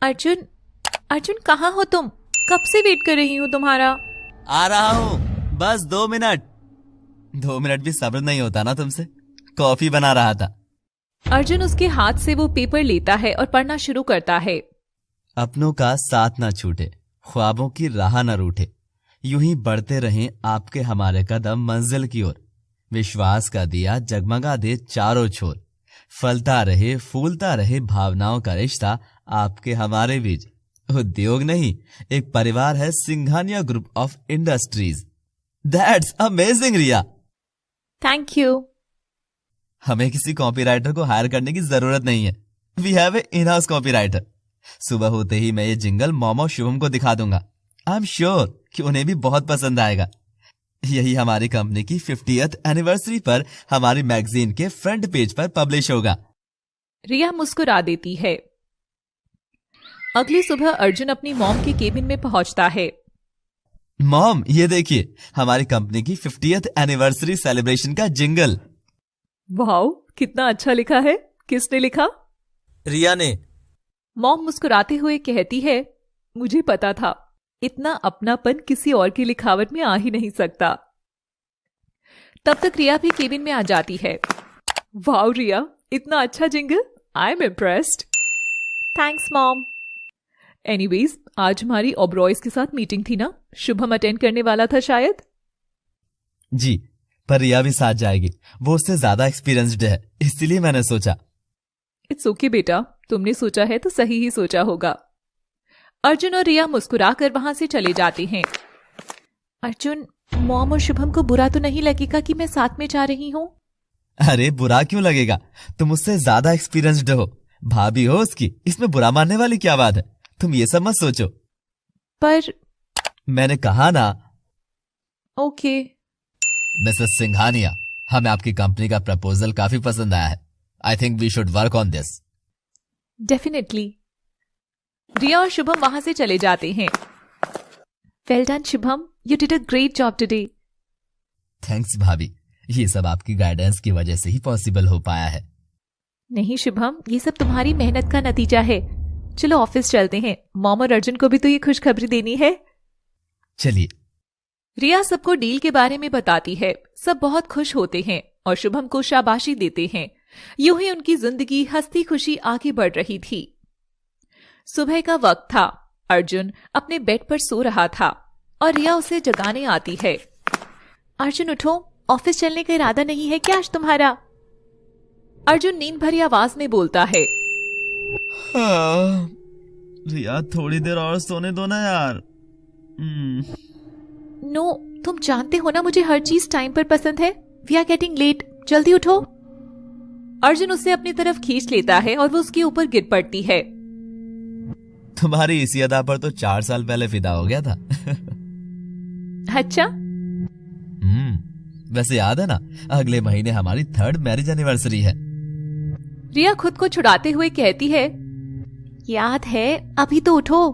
अर्जुन, अर्जुन कहाँ हो तुम? कब से वेट कर रही हूँ तुम्हारा। आ रहा हूँ, बस 2 मिनट। 2 मिनट भी सब्र नहीं होता ना तुमसे। कॉफी बना रहा था। अर्जुन उसके हाथ से वो पेपर लेता है और पढ़ना शुरू करता है। अपनों का साथ ना छूटे, ख्वाबों की राह न रूठे, यूं ही बढ़ते रहें आपके हमारे कदम मंजिल की ओर। विश्वास का दिया जगमगा दे चारों छोर, फलता रहे फूलता रहे भावनाओं का रिश्ता आपके हमारे बीच। उद्योग नहीं, एक परिवार है Singhania group of industries. That's amazing Riya. Thank you. हमें किसी कॉपीराइटर को हायर करने की जरूरत नहीं है। We have a in house copywriter. सुबह होते ही मैं ये जिंगल मॉम और शुभम को दिखा दूंगा। आई एम श्योर कि उन्हें भी बहुत पसंद आएगा। यही हमारी कंपनी की 50th एनिवर्सरी पर हमारी मैगजीन के फ्रंट पेज पर पब्लिश होगा। रिया मुस्कुरा देती है। अगली सुबह अर्जुन अपनी मॉम के केबिन में पहुंचता है। मॉम, ये देखिए हमारी कंपनी की 50th एनिवर्सरी सेलिब्रेशन का जिंगल। वाओ, कितना अच्छा लिखा है। किसने लिखा? रिया ने। मॉम मुस्कुराते हुए कहती है, मुझे पता था, इतना अपनापन किसी और की लिखावट में आ ही नहीं सकता। तब तक रिया भी केबिन में आ जाती है। वाओ रिया, इतना अच्छा jingle, I am impressed. Thanks mom. Anyways, आज हमारी ओबरॉयज के साथ मीटिंग थी ना, शुभम अटेंड करने वाला था शायद। जी, पर रिया भी साथ जाएगी। वो उससे ज्यादा एक्सपीरियंस्ड है, इसीलिए मैंने सोचा। इट्स ओके बेटा, तुमने सोचा है तो सही ही सोचा होगा। अर्जुन और रिया मुस्कुराकर वहां से चले जाते हैं। अर्जुन, मॉम और शुभम को बुरा तो नहीं लगेगा कि मैं साथ में जा रही हूँ? अरे बुरा क्यों लगेगा, तुम उससे ज्यादा एक्सपीरियंस्ड हो, भाभी हो उसकी, इसमें बुरा मानने वाली क्या बात है। तुम ये सब मत सोचो। पर मैंने कहा ना। ओके। मिसेस सिंघानिया, हमें आपकी कंपनी का प्रपोजल काफी पसंद आया है। I think we should work on this. Definitely. Riya और शुभम वहां से चले जाते हैं। Well done Shubham, you did a great job today. Thanks भाभी, ये सब आपकी गाइडेंस की वजह से ही पॉसिबल हो पाया है। नहीं शुभम, ये सब तुम्हारी मेहनत का नतीजा है। चलो ऑफिस चलते हैं, मॉम और अर्जुन को भी तो ये खुशखबरी देनी है। चलिए। रिया सबको डील के बारे में बताती है। सब बहुत खुश होते हैं और शुभम को शाबाशी देते हैं। यूं ही उनकी जिंदगी हंसती खुशी आगे बढ़ रही थी। सुबह का वक्त था। अर्जुन अपने बेड पर सो रहा था और रिया उसे जगाने आती है। अर्जुन उठो, ऑफिस चलने का इरादा नहीं है क्या आज तुम्हारा? अर्जुन नींद भरी आवाज में बोलता है। रिया, थोड़ी देर और सोने दो ना यार। नो, तुम जानते हो ना मुझे हर चीज टाइम पर पसंद है। वी आर गेटिंग लेट, जल्दी उठो। अर्जुन उसे अपनी तरफ खींच लेता है और वो उसके ऊपर गिर पड़ती है। तुम्हारी इसी अदा पर तो 4 साल पहले फिदा हो गया था। अच्छा। वैसे याद है ना, अगले महीने हमारी 3rd मैरिज एनिवर्सरी है। रिया खुद को छुड़ाते हुए कहती है, याद है, अभी तो उठो।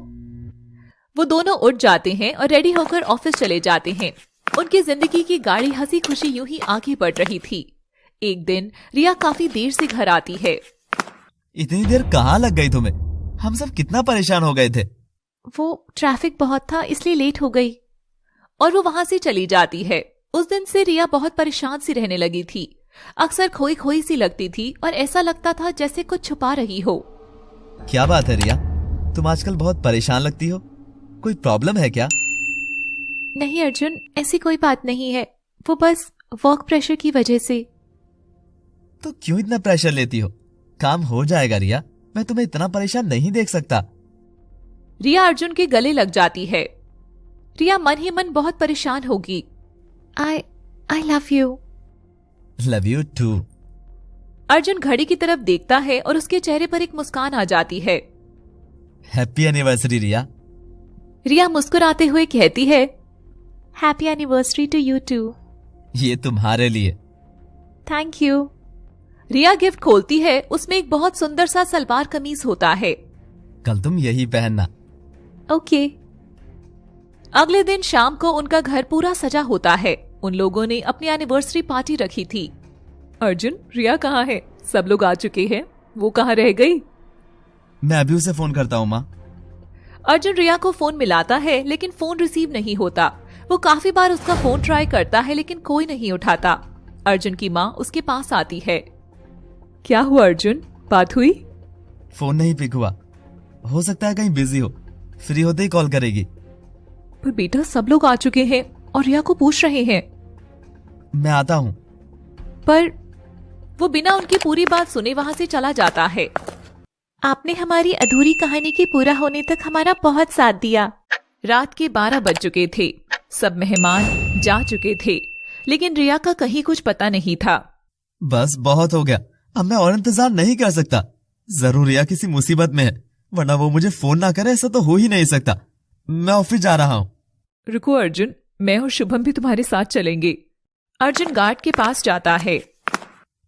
वो दोनों उठ जाते हैं और रेडी होकर ऑफिस चले जाते हैं। उनकी जिंदगी की गाड़ी हंसी खुशी यूं ही आगे बढ़ रही थी। एक दिन रिया काफी देर से घर आती है। इतनी देर कहाँ लग गई तुम्हें? हम सब कितना परेशान हो गए थे। वो ट्रैफिक बहुत था इसलिए लेट हो गई। और वो वहां से चली जाती है। उस दिन से रिया बहुत परेशान सी रहने लगी थी। अक्सर खोई खोई सी लगती थी और ऐसा लगता था जैसे कुछ छुपा रही हो। क्या बात है रिया, तुम आजकल बहुत परेशान लगती हो, कोई प्रॉब्लम है क्या? नहीं अर्जुन, ऐसी कोई बात नहीं है, वो बस वर्क प्रेशर की वजह से। तो क्यों इतना प्रेशर लेती हो? काम हो जाएगा रिया, मैं तुम्हें इतना परेशान नहीं देख सकता। रिया अर्जुन के गले लग जाती है। रिया मन ही मन बहुत परेशान होगी। I love you. Love you too. Arjun घड़ी की तरफ देखता है और उसके चेहरे पर एक मुस्कान आ जाती है। हैप्पी एनिवर्सरी रिया। रिया मुस्कुराते हुए कहती है, happy anniversary to you too. ये तुम्हारे लिए। Thank you. रिया गिफ्ट खोलती है। उसमें एक बहुत सुंदर सा सलवार कमीज होता है। कल तुम यही पहनना। ओके। अगले दिन शाम को उनका घर पूरा सजा होता है। उन लोगों ने अपनी एनिवर्सरी पार्टी रखी थी। अर्जुन, रिया कहाँ है? सब लोग आ चुके हैं, वो कहाँ रह गई? मैं अभी उसे फोन करता हूँ माँ। अर्जुन रिया को फोन मिलाता है लेकिन फोन रिसीव नहीं होता। वो काफी बार उसका फोन ट्राई करता है लेकिन कोई नहीं उठाता। अर्जुन की माँ उसके पास आती है। क्या हुआ अर्जुन, बात हुई? फोन नहीं पिक हुआ, हो सकता है कहीं बिजी हो, फ्री होते ही कॉल करेगी। पर बेटा सब लोग आ चुके हैं और रिया को पूछ रहे हैं। मैं आता हूँ। पर वो बिना उनकी पूरी बात सुने वहां से चला जाता है। आपने हमारी अधूरी कहानी के पूरा होने तक हमारा बहुत साथ दिया। रात के 12 बज चुके थे, सब मेहमान जा चुके थे, लेकिन रिया का कहीं कुछ पता नहीं था। बस बहुत हो गया, अब मैं और इंतजार नहीं कर सकता। जरूर रिया किसी मुसीबत में है, वरना वो मुझे फोन ना करे ऐसा तो हो ही नहीं सकता। मैं ऑफिस जा रहा हूँ। रुको अर्जुन, मैं और शुभम भी तुम्हारे साथ चलेंगे। अर्जुन गार्ड के पास जाता है।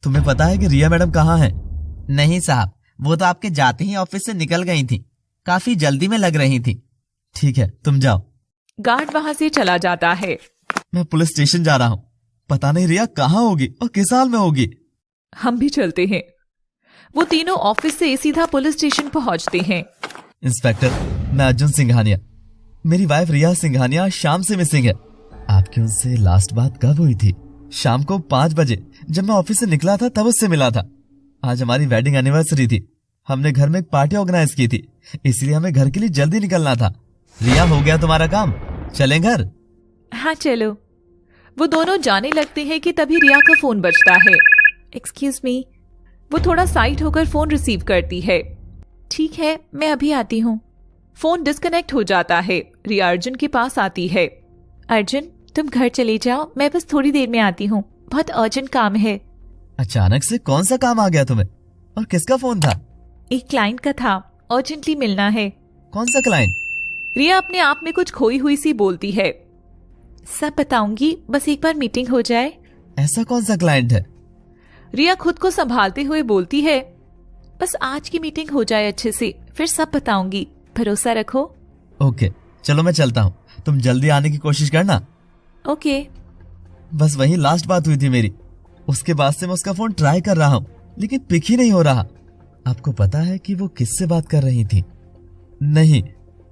तुम्हें पता है कि रिया मैडम कहाँ है? नहीं साहब, वो तो आपके जाते ही ऑफिस से निकल गई थी, काफी जल्दी में लग रही थी। ठीक है, तुम जाओ। गार्ड वहां से चला जाता है। मैं पुलिस स्टेशन जा रहा हूँ, पता नहीं रिया कहाँ होगी और किस हाल में होगी। हम भी चलते हैं। वो तीनों ऑफिस से सीधा पुलिस स्टेशन पहुंचते हैं। इंस्पेक्टर, मैं अर्जुन सिंघानिया। मेरी वाइफ रिया सिंघानिया शाम से मिसिंग है। आपकी उनसे लास्ट बात कब हुई थी? शाम को 5 बजे जब मैं ऑफिस से निकला था तब उससे मिला था। आज हमारी वेडिंग एनिवर्सरी थी, हमने घर में एक पार्टी ऑर्गेनाइज की थी, इसलिए हमें घर के लिए जल्दी निकलना था। रिया, हो गया तुम्हारा काम, चलें घर? हाँ चलो। वो दोनों जाने लगते हैं कि तभी रिया का फोन बजता है। Excuse me. वो थोड़ा साइड होकर फोन रिसीव करती है। ठीक है, मैं अभी आती हूँ। फोन डिस्कनेक्ट हो जाता है। रिया अर्जुन के पास आती है। अर्जुन, तुम घर चले जाओ, मैं बस थोड़ी देर में आती हूँ, बहुत अर्जेंट काम है। अचानक से कौन सा काम आ गया तुम्हें, और किसका फोन था? एक क्लाइंट का था, अर्जेंटली मिलना है। कौन सा क्लाइंट? रिया अपने आप में कुछ खोई हुई सी बोलती है। सब बताऊंगी, बस एक बार मीटिंग हो जाए। ऐसा कौन सा क्लाइंट है? रिया खुद को संभालते हुए बोलती है। बस आज की मीटिंग हो जाए अच्छे से, फिर सब बताऊंगी, भरोसा रखो। ओके, चलो मैं चलता हूँ, तुम जल्दी आने की कोशिश करना। ओके। बस वही लास्ट बात हुई थी मेरी, उसके बाद से मैं उसका फोन ट्राई कर रहा हूँ लेकिन पिक ही नहीं हो रहा। आपको पता है कि वो किससे बात कर रही थी? नहीं।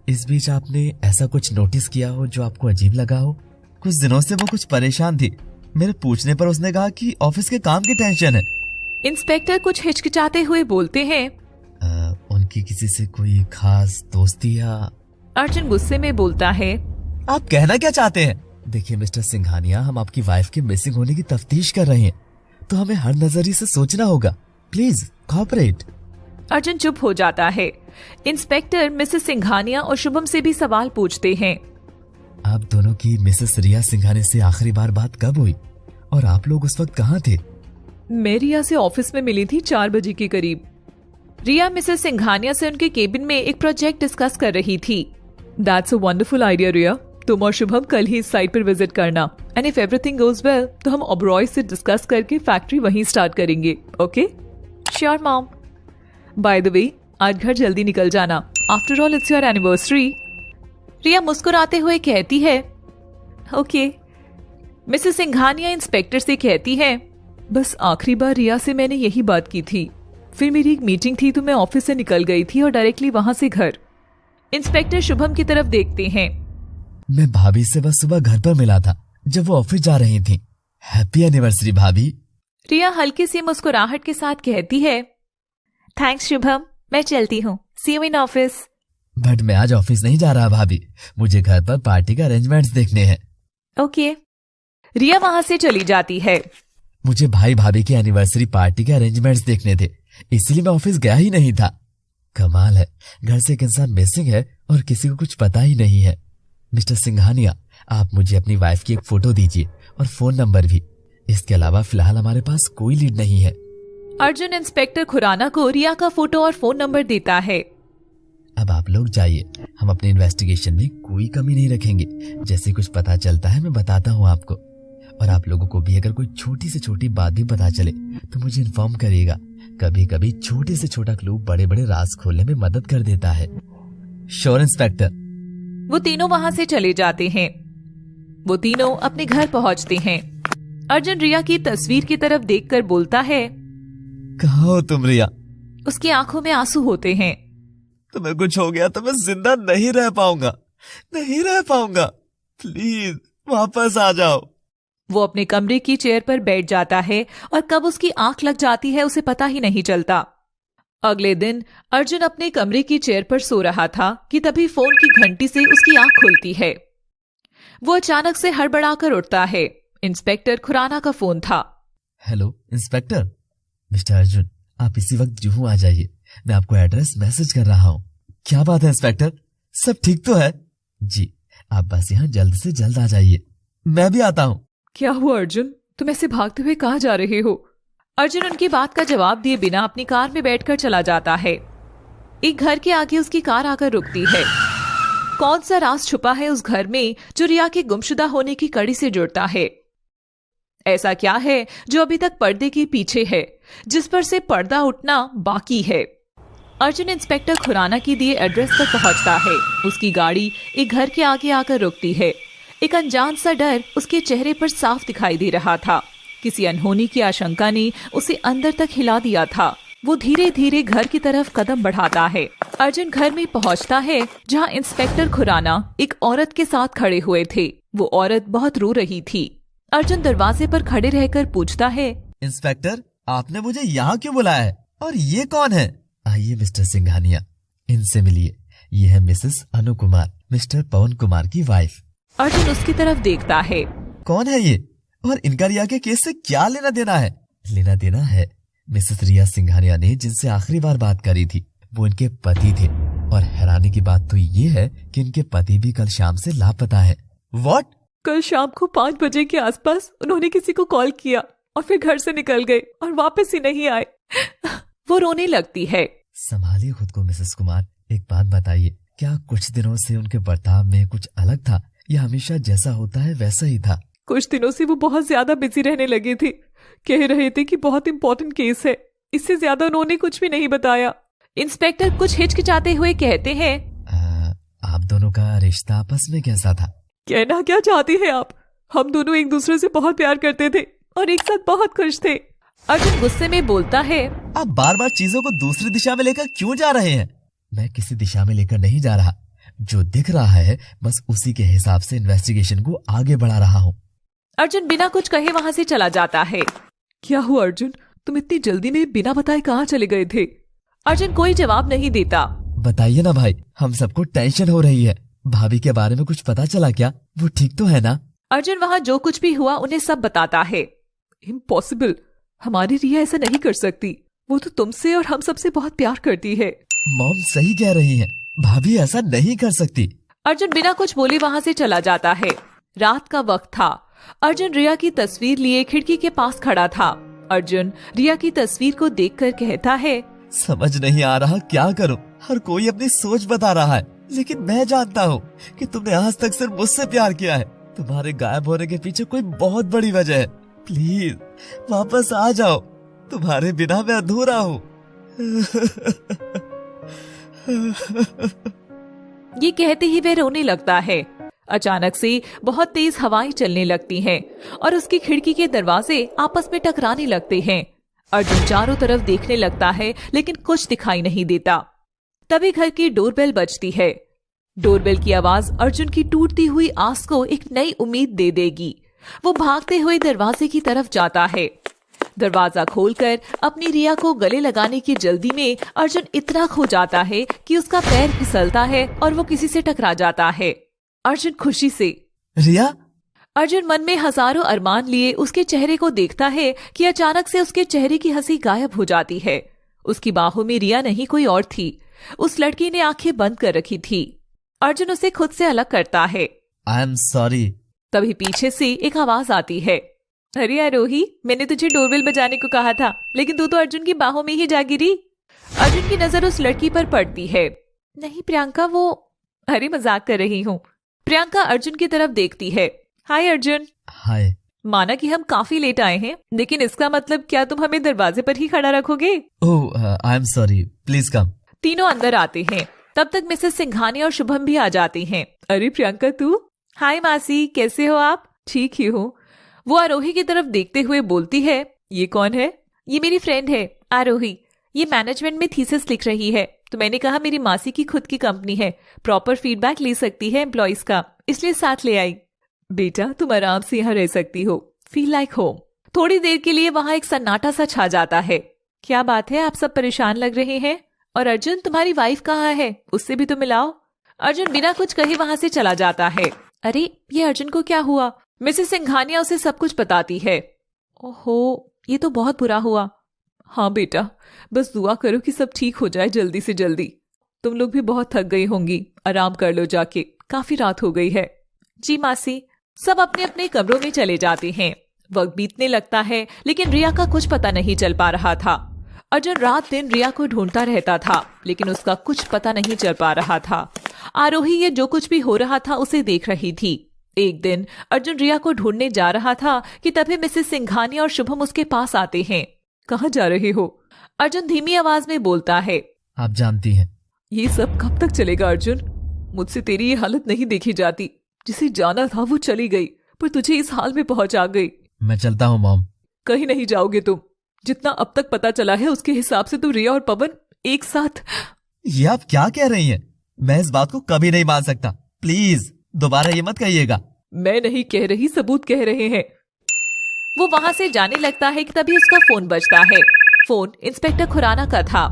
इस बीच आपने ऐसा कुछ नोटिस किया हो जो आपको अजीब लगा हो? कुछ दिनों से वो कुछ परेशान थी, मेरे पूछने पर उसने कहा कि ऑफिस के काम की टेंशन है। इंस्पेक्टर कुछ हिचकिचाते हुए बोलते हैं। उनकी किसी से कोई खास दोस्ती या? अर्जुन गुस्से में बोलता है। आप कहना क्या चाहते हैं? देखिए मिस्टर सिंघानिया, हम आपकी वाइफ के मिसिंग होने की तफ्तीश कर रहे हैं, तो हमें हर नजरिए से सोचना होगा। Please cooperate. अर्जुन चुप हो जाता है। इंस्पेक्टर मिसेस सिंघानिया और शुभम से भी सवाल पूछते हैं। आप दोनों की मिसेस रिया सिंघानिया से आखिरी बार बात कब हुई और आप लोग उस वक्त कहाँ थे? मैं रिया से ऑफिस में मिली थी 4 बजे के करीब। रिया मिसेस सिंघानिया से उनके केबिन में एक प्रोजेक्ट डिस्कस कर रही थी। दैट्स अ वंडरफुल आइडिया रिया, तुम और शुभम कल ही इस साइट पर विजिट करना, and if everything goes well तो हम ओबरॉय से डिस्कस करके फैक्ट्री वहीं स्टार्ट करेंगे। Okay? Sure mom. By the way, आज घर जल्दी निकल जाना, after all it's your anniversary. Riya मुस्कुराते हुए कहती है। ओके। मिसेस सिंघानिया इंस्पेक्टर से कहती है। बस आखिरी बार रिया से मैंने यही बात की थी, फिर मेरी एक मीटिंग थी तो मैं ऑफिस से निकल गई थी और डायरेक्टली वहां से घर। इंस्पेक्टर शुभम की तरफ देखते हैं। मैं भाभी से बस सुबह घर पर मिला था जब वो ऑफिस जा रही थी। हैप्पी एनिवर्सरी भाभी। रिया हल्की सी मुस्कुराहट के साथ कहती है। थैंक्स शुभम, मैं चलती हूँ, सी यू इन ऑफिस। बट मैं आज ऑफिस नहीं जा रहा भाभी, मुझे घर पर पार्टी का अरेंजमेंट्स देखने हैं। ओके। रिया वहां से चली जाती है। मुझे भाई भाभी की एनिवर्सरी पार्टी के अरेंजमेंट्स देखने थे, इसलिए मैं ऑफिस गया ही नहीं था। कमाल है, घर से एक इंसान मिसिंग है और किसी को कुछ पता ही नहीं है। मिस्टर सिंघानिया, आप मुझे अपनी वाइफ की एक फोटो दीजिए और फोन नंबर भी। इसके अलावा फिलहाल हमारे पास कोई लीड नहीं है। अर्जुन इंस्पेक्टर खुराना को रिया का फोटो और फोन नंबर देता है। अब आप लोग जाइए, हम अपने इन्वेस्टिगेशन में कोई कमी नहीं रखेंगे। जैसे कुछ पता चलता है मैं बताता हूँ आपको, और आप लोगों को भी अगर कोई छोटी से छोटी बात भी पता चले तो मुझे इन्फॉर्म करिएगा। कभी कभी छोटे से छोटा क्लू बड़े बड़े राज खोलने में मदद कर देता है। Sure inspector. वो तीनों वहां से चले जाते हैं। वो तीनों अपने घर पहुंचते हैं। अर्जुन रिया की तस्वीर की तरफ देखकर बोलता है। कहाँ हो तुम रिया? उसकी आंखों में आंसू होते हैं। तुम्हें कुछ हो गया तो मैं जिंदा नहीं रह पाऊंगा, नहीं रह पाऊंगा। प्लीज वापस आ जाओ। वो अपने कमरे की चेयर पर बैठ जाता है और कब उसकी आंख लग जाती है उसे पता ही नहीं चलता। अगले दिन अर्जुन अपने कमरे की चेयर पर सो रहा था कि तभी फोन की घंटी से उसकी आंख खुलती है। वो अचानक से हड़बड़ाकर उठता है। इंस्पेक्टर खुराना का फोन था। Hello inspector. मिस्टर अर्जुन, आप इसी वक्त जुहू आ जाइए, मैं आपको एड्रेस मैसेज कर रहा हूँ। क्या बात है इंस्पेक्टर, सब ठीक तो है? जी, आप बस यहाँ जल्द से जल्द आ जाइए, मैं भी आता हूँ। क्या हुआ अर्जुन, तुम ऐसे भागते हुए कहाँ जा रहे हो? अर्जुन उनकी बात का जवाब दिए बिना अपनी कार में बैठकर चला जाता है। एक घर के आगे उसकी कार आकर रुकती है। कौन सा राज छुपा है उस घर में जो रिया के गुमशुदा होने की कड़ी से जुड़ता है? ऐसा क्या है जो अभी तक पर्दे के पीछे है, जिस पर से पर्दा उठना बाकी है? अर्जुन इंस्पेक्टर खुराना की दिए एड्रेस पर पहुंचता है। उसकी गाड़ी एक घर के आगे आकर रुकती है। एक अनजान सा डर उसके चेहरे पर साफ दिखाई दे रहा था। किसी अनहोनी की आशंका ने उसे अंदर तक हिला दिया था। वो धीरे धीरे घर की तरफ कदम बढ़ाता है। अर्जुन घर में पहुंचता है जहां इंस्पेक्टर खुराना एक औरत के साथ खड़े हुए थे। वो औरत बहुत रो रही थी। अर्जुन दरवाजे पर खड़े रहकर पूछता है, इंस्पेक्टर, आपने मुझे यहाँ क्यों बुलाया है और ये कौन है? आइए मिस्टर सिंघानिया, इनसे मिलिए। ये है मिसेस अनु कुमार, मिस्टर पवन कुमार की वाइफ। अर्जुन उसकी तरफ देखता है। कौन है ये और इनका रिया के केस से क्या लेना देना है? लेना देना है मिसेस रिया सिंघानिया ने जिनसे आखिरी बार बात करी थी, वो इनके पति थे। और हैरानी की बात तो ये है कि इनके पति भी कल शाम से लापता है। व्हाट? कल शाम को 5 बजे के आसपास उन्होंने किसी को कॉल किया और फिर घर से निकल गए और वापस ही नहीं आए। वो रोने लगती है। संभालिए खुद को मिसेस कुमार, एक बात बताइए, क्या कुछ दिनों से उनके बर्ताव में कुछ अलग था या हमेशा जैसा होता है वैसा ही था? कुछ दिनों से वो बहुत ज्यादा बिजी रहने लगे थे। कह रहे थे कि बहुत इंपॉर्टेंट केस है। इससे ज्यादा उन्होंने कुछ भी नहीं बताया। इंस्पेक्टर कुछ हिचकिचाते हुए कहते हैं, आप दोनों का रिश्ता आपस में कैसा था? कहना क्या चाहती हैं आप? हम दोनों एक दूसरे से बहुत प्यार करते थे और एक साथ बहुत खुश थे। अर्जुन गुस्से में बोलता है, आप बार बार चीजों को दूसरी दिशा में लेकर क्यों जा रहे हैं? मैं किसी दिशा में लेकर नहीं जा रहा, जो दिख रहा है बस उसी के हिसाब से इन्वेस्टिगेशन को आगे बढ़ा रहा हूँ। अर्जुन बिना कुछ कहे वहाँ से चला जाता है। क्या हुआ अर्जुन, तुम इतनी जल्दी में बिना बताए कहाँ चले गए थे? अर्जुन कोई जवाब नहीं देता। बताइए ना भाई, हम सबको टेंशन हो रही है। भाभी के बारे में कुछ पता चला क्या? वो ठीक तो है ना? अर्जुन वहाँ जो कुछ भी हुआ उन्हें सब बताता है। इम्पॉसिबल, हमारी रिया ऐसा नहीं कर सकती। वो तो तुमसे और हम सबसे बहुत प्यार करती है। मॉम सही कह रही हैं, भाभी ऐसा नहीं कर सकती। अर्जुन बिना कुछ बोले वहाँ से चला जाता है। रात का वक्त था। अर्जुन रिया की तस्वीर लिए खिड़की के पास खड़ा था। अर्जुन रिया की तस्वीर को देखकर कहता है, समझ नहीं आ रहा क्या करूं। हर कोई अपनी सोच बता रहा है, लेकिन मैं जानता हूँ कि तुमने आज तक सिर्फ मुझसे प्यार किया है। तुम्हारे गायब होने के पीछे कोई बहुत बड़ी वजह है। प्लीज वापस आ जाओ, तुम्हारे बिना मैं अधूरा हूँ। ये कहते ही वह रोने लगता है। अचानक से बहुत तेज हवाएं चलने लगती हैं और उसकी खिड़की के दरवाजे आपस में टकराने लगते हैं। अर्जुन चारों तरफ देखने लगता है लेकिन कुछ दिखाई नहीं देता। तभी घर की डोरबेल बजती है। डोरबेल की आवाज अर्जुन की टूटती हुई आस को एक नई उम्मीद दे देगी। वो भागते हुए दरवाजे की तरफ जाता है। दरवाजा खोलकर अपनी रिया को गले लगाने की जल्दी में अर्जुन इतना खो जाता है कि उसका पैर फिसलता है और वो किसी से टकरा जाता है। अर्जुन खुशी से, रिया? अर्जुन मन में हजारों अरमान लिए उसके चेहरे को देखता है कि अचानक से उसके चेहरे की हंसी गायब हो जाती है। उसकी बाहों में रिया नहीं कोई और थी। उस लड़की ने आंखें बंद कर रखी थी। अर्जुन उसे खुद से अलग करता है। आई एम सॉरी। तभी पीछे से एक आवाज आती है, अरे आरोही, मैंने तुझे डोरबेल बजाने को कहा था, लेकिन तू तो अर्जुन की बाहों में ही जा गिरी। अर्जुन की नजर उस लड़की पर पड़ती है। नहीं प्रियंका, वो, अरे मजाक कर रही हूँ। प्रियंका अर्जुन की तरफ देखती है। हाय अर्जुन। हाय। माना कि हम काफी लेट आए हैं, लेकिन इसका मतलब क्या तुम हमें दरवाजे पर ही खड़ा रखोगे? Oh, I am sorry, please come. तीनों अंदर आते हैं। तब तक मिसेस सिंघानी और शुभम भी आ जाती हैं। अरे प्रियंका तू? हाय मासी, कैसे हो आप? ठीक ही हूँ। वो आरोही की तरफ देखते हुए बोलती है, ये कौन है? ये मेरी फ्रेंड है आरोही। ये मैनेजमेंट में थीसिस लिख रही है। तो मैंने कहा मेरी मासी की खुद की कंपनी है, प्रॉपर फीडबैक ले सकती है एम्प्लॉइज का, इसलिए साथ ले आई। बेटा तुम आराम से यहाँ रह सकती हो, फील लाइक होम। थोड़ी देर के लिए वहां एक सन्नाटा सा छा जाता है। क्या बात है, आप सब परेशान लग रहे हैं? और अर्जुन तुम्हारी वाइफ कहाँ है, उससे भी तो मिलाओ। अर्जुन बिना कुछ कहे वहां से चला जाता है। अरे ये अर्जुन को क्या हुआ? मिसेस सिंघानिया उसे सब कुछ बताती है। ओहो, ये तो बहुत बुरा हुआ। हाँ बेटा, बस दुआ करो कि सब ठीक हो जाए जल्दी से जल्दी। तुम लोग भी बहुत थक गई होंगी, आराम कर लो जाके, काफी रात हो गई है। जी मासी। सब अपने अपने कमरों में चले जाते हैं। वक्त बीतने लगता है लेकिन रिया का कुछ पता नहीं चल पा रहा था। अर्जुन रात दिन रिया को ढूंढता रहता था लेकिन उसका कुछ पता नहीं चल पा रहा था। आरोही ये जो कुछ भी हो रहा था उसे देख रही थी। एक दिन अर्जुन रिया को ढूंढने जा रहा था कि तभी मिसेस सिंघानिया और शुभम उसके पास आते हैं। कहाँ जा रहे हो? अर्जुन धीमी आवाज में बोलता है। आप जानती हैं ये सब कब तक चलेगा अर्जुन? मुझसे तेरी ये हालत नहीं देखी जाती। जिसे जाना था वो चली गई, पर तुझे इस हाल में पहुंचा गई। मैं चलता हूँ मॉम। कहीं नहीं जाओगे तुम। जितना अब तक पता चला है उसके हिसाब से तो रिया और पवन एक साथ। ये आप क्या कह रही हैं? मैं इस बात को कभी नहीं मान सकता। प्लीज दोबारा ये मत कहिएगा। मैं नहीं कह रही, सबूत कह रहे हैं। वो वहां से जाने लगता है कि तभी उसका फोन बजता है। फोन इंस्पेक्टर खुराना का था।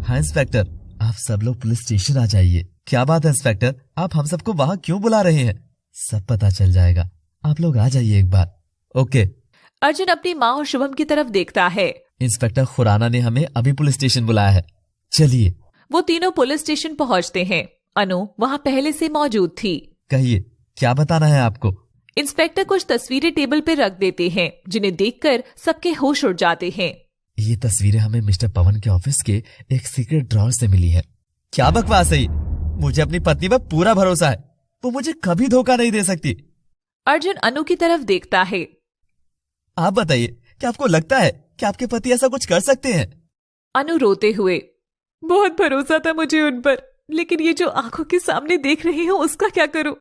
हाँ इंस्पेक्टर, आप सब लोग पुलिस स्टेशन आ जाइए। क्या बात है इंस्पेक्टर, आप हम सबको वहाँ क्यों बुला रहे हैं? सब पता चल जाएगा, आप लोग आ जाइए एक बार। ओके। अर्जुन अपनी माँ और शुभम की तरफ देखता है। इंस्पेक्टर खुराना ने हमें अभी पुलिस स्टेशन बुलाया है, चलिए। वो तीनों पुलिस स्टेशन पहुंचते हैं। अनु वहां पहले से मौजूद थी। कहिए क्या बताना है आपको? इंस्पेक्टर कुछ तस्वीरें टेबल पर रख देते हैं जिन्हें देखकर सबके होश उड़ जाते हैं। ये तस्वीरें हमें मिस्टर पवन के ऑफिस के एक सीक्रेट ड्रॉअर से मिली है। क्या बकवास है ये? मुझे अपनी पत्नी पर पूरा भरोसा है, वो मुझे कभी धोखा नहीं दे सकती। अर्जुन अनु की तरफ देखता है। आप बताइए, क्या आपको लगता है कि आपके पति ऐसा कुछ कर सकते हैं? अनु रोते हुए। बहुत भरोसा था मुझे उन पर, लेकिन ये जो आंखों के सामने देख रही हूँ उसका क्या करूं?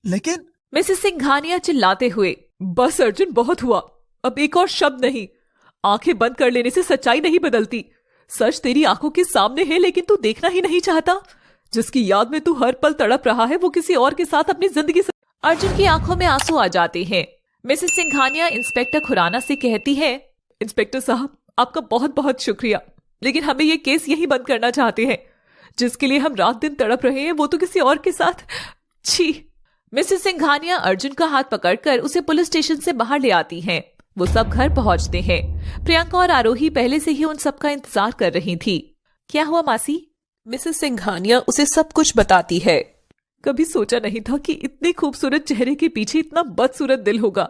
लेकिन मिसेस सिंघानिया चिल्लाते हुए। बस अर्जुन बहुत हुआ, अब एक और शब्द नहीं। आंखें बंद कर लेने से सच्चाई नहीं बदलती। सच तेरी आंखों के सामने है लेकिन तू देखना ही नहीं चाहता। जिसकी याद में तू हर पल तड़प रहा है वो किसी और के साथ अपनी जिंदगी से। अर्जुन की आंखों में आंसू आ जाते हैं। मिसेस सिंघानिया इंस्पेक्टर खुराना से कहती है। इंस्पेक्टर साहब आपका बहुत बहुत शुक्रिया, लेकिन हमें ये केस यही बंद करना चाहते हैं। जिसके लिए हम रात दिन तड़प रहे हैं वो तो किसी और के साथ। छी। मिसेस सिंघानिया अर्जुन का हाथ पकड़कर उसे पुलिस स्टेशन से बाहर ले आती हैं। वो सब घर पहुंचते हैं। प्रियंका और आरोही पहले से ही उन सबका इंतजार कर रही थी। क्या हुआ मासी? मिसेस सिंघानिया उसे सब कुछ बताती है। कभी सोचा नहीं था कि इतने खूबसूरत चेहरे के पीछे इतना बदसूरत दिल होगा।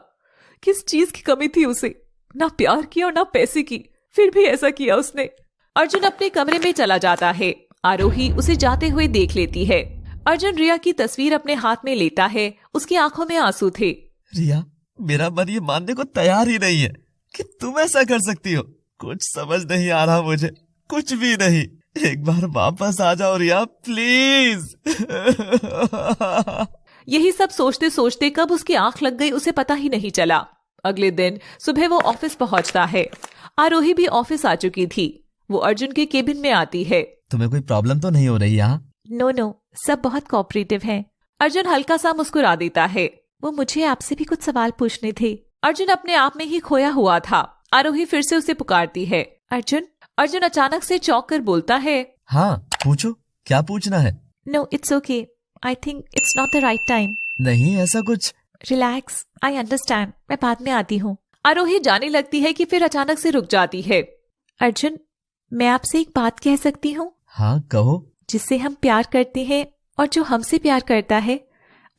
किस चीज की कमी थी उसे? ना प्यार की और ना पैसे की, फिर भी ऐसा किया उसने। अर्जुन अपने कमरे में चला जाता है। आरोही उसे जाते हुए देख लेती है। अर्जुन रिया की तस्वीर अपने हाथ में लेता है। उसकी आंखों में आंसू थे। रिया, मेरा मन ये मानने को तैयार ही नहीं है कि तुम ऐसा कर सकती हो। कुछ समझ नहीं आ रहा मुझे, कुछ भी नहीं। एक बार वापस आ जाओ रिया, प्लीज। यही सब सोचते सोचते कब उसकी आंख लग गई उसे पता ही नहीं चला। अगले दिन सुबह वो ऑफिस पहुंचता है। आरोही भी ऑफिस आ चुकी थी। वो अर्जुन के केबिन में आती है। तुम्हें कोई प्रॉब्लम तो नहीं हो रही यहाँ? नो, सब बहुत कोऑपरेटिव हैं। अर्जुन हल्का सा मुस्कुरा देता है। वो मुझे आपसे भी कुछ सवाल पूछने थे। अर्जुन अपने आप में ही खोया हुआ था। आरोही फिर से उसे पुकारती है। अर्जुन अचानक से चौंक कर बोलता है। हाँ पूछो, क्या पूछना है? No it's okay, I think it's not the right time. नहीं ऐसा कुछ। रिलैक्स, आई अंडरस्टैंड, मैं बाद में आती हूँ। आरोही जाने लगती है कि फिर अचानक से रुक जाती है। अर्जुन, मैं आपसे एक बात कह सकती हूँ? हाँ कहो। जिससे हम प्यार करते हैं और जो हमसे प्यार करता है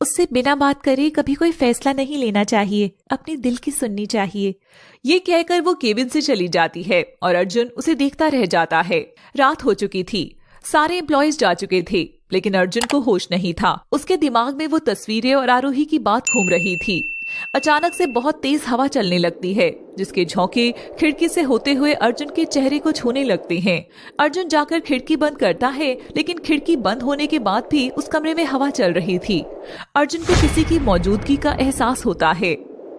उससे बिना बात करे कभी कोई फैसला नहीं लेना चाहिए, अपने दिल की सुननी चाहिए। ये कहकर वो केबिन से चली जाती है और अर्जुन उसे देखता रह जाता है। रात हो चुकी थी, सारे एम्प्लॉयज जा चुके थे, लेकिन अर्जुन को होश नहीं था। उसके दिमाग में वो तस्वीरें और आरोही की बात घूम रही थी। अचानक से बहुत तेज हवा चलने लगती है, जिसके झोंके खिड़की से होते हुए अर्जुन के चेहरे को छूने लगते हैं। अर्जुन जाकर खिड़की बंद करता है, लेकिन खिड़की बंद होने के बाद भी उस कमरे में हवा चल रही थी। अर्जुन को किसी की मौजूदगी का एहसास होता है।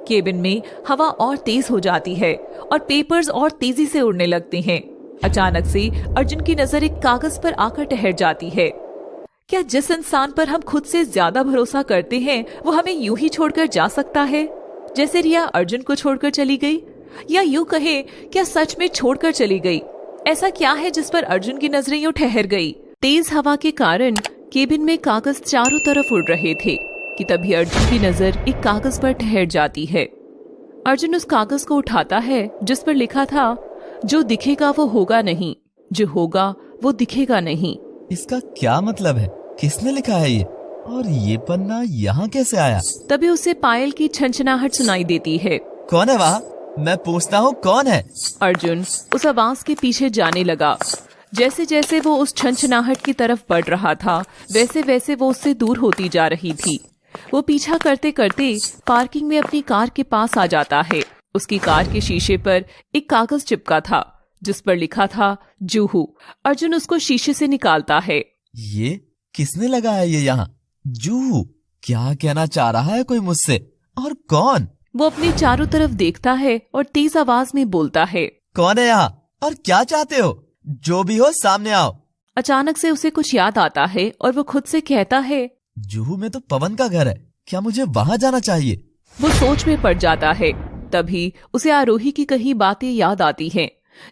केबिन में हवा और तेज हो जाती है और पेपर्स और तेजी से उड़ने लगते हैं। अचानक से अर्जुन की नजर एक कागज पर आकर ठहर जाती है। क्या जिस इंसान पर हम खुद से ज्यादा भरोसा करते हैं वो हमें यूं ही छोड़कर जा सकता है, जैसे रिया अर्जुन को छोड़कर चली गई? या यूं कहे, क्या सच में छोड़कर चली गई? ऐसा क्या है जिस पर अर्जुन की नजरें यूं ठहर गई? तेज हवा के कारण केबिन में कागज चारों तरफ उड़ रहे थे कि तभी अर्जुन की नजर एक कागज पर ठहर जाती है। अर्जुन उस कागज को उठाता है जिस पर लिखा था, जो दिखेगा वो होगा नहीं, जो होगा वो दिखेगा नहीं। इसका क्या मतलब है? किसने लिखा है ये? और ये पन्ना यहाँ कैसे आया? तभी उसे पायल की छनछनाहट सुनाई देती है। कौन है वहाँ? मैं पूछता हूँ, कौन है? अर्जुन उस आवाज के पीछे जाने लगा। जैसे जैसे वो उस छनछनाहट की तरफ बढ़ रहा था, वैसे वैसे वो उससे दूर होती जा रही थी। वो पीछा करते करते पार्किंग में अपनी कार के पास आ जाता है। उसकी कार के शीशे पर एक कागज चिपका था जिस पर लिखा था जूहू। अर्जुन उसको शीशे से निकालता है। ये किसने लगाया ये यहाँ? जूहू? क्या कहना चाह रहा है कोई मुझसे? और कौन? वो अपने चारों तरफ देखता है और तेज आवाज में बोलता है, कौन है यहाँ और क्या चाहते हो? जो भी हो सामने आओ। अचानक से उसे कुछ याद आता है और वो खुद से कहता है, जूहू में तो पवन का घर है, क्या मुझे वहाँ जाना चाहिए? वो सोच में पड़ जाता है। तभी उसे आरोही की कही बातें याद आती हैं।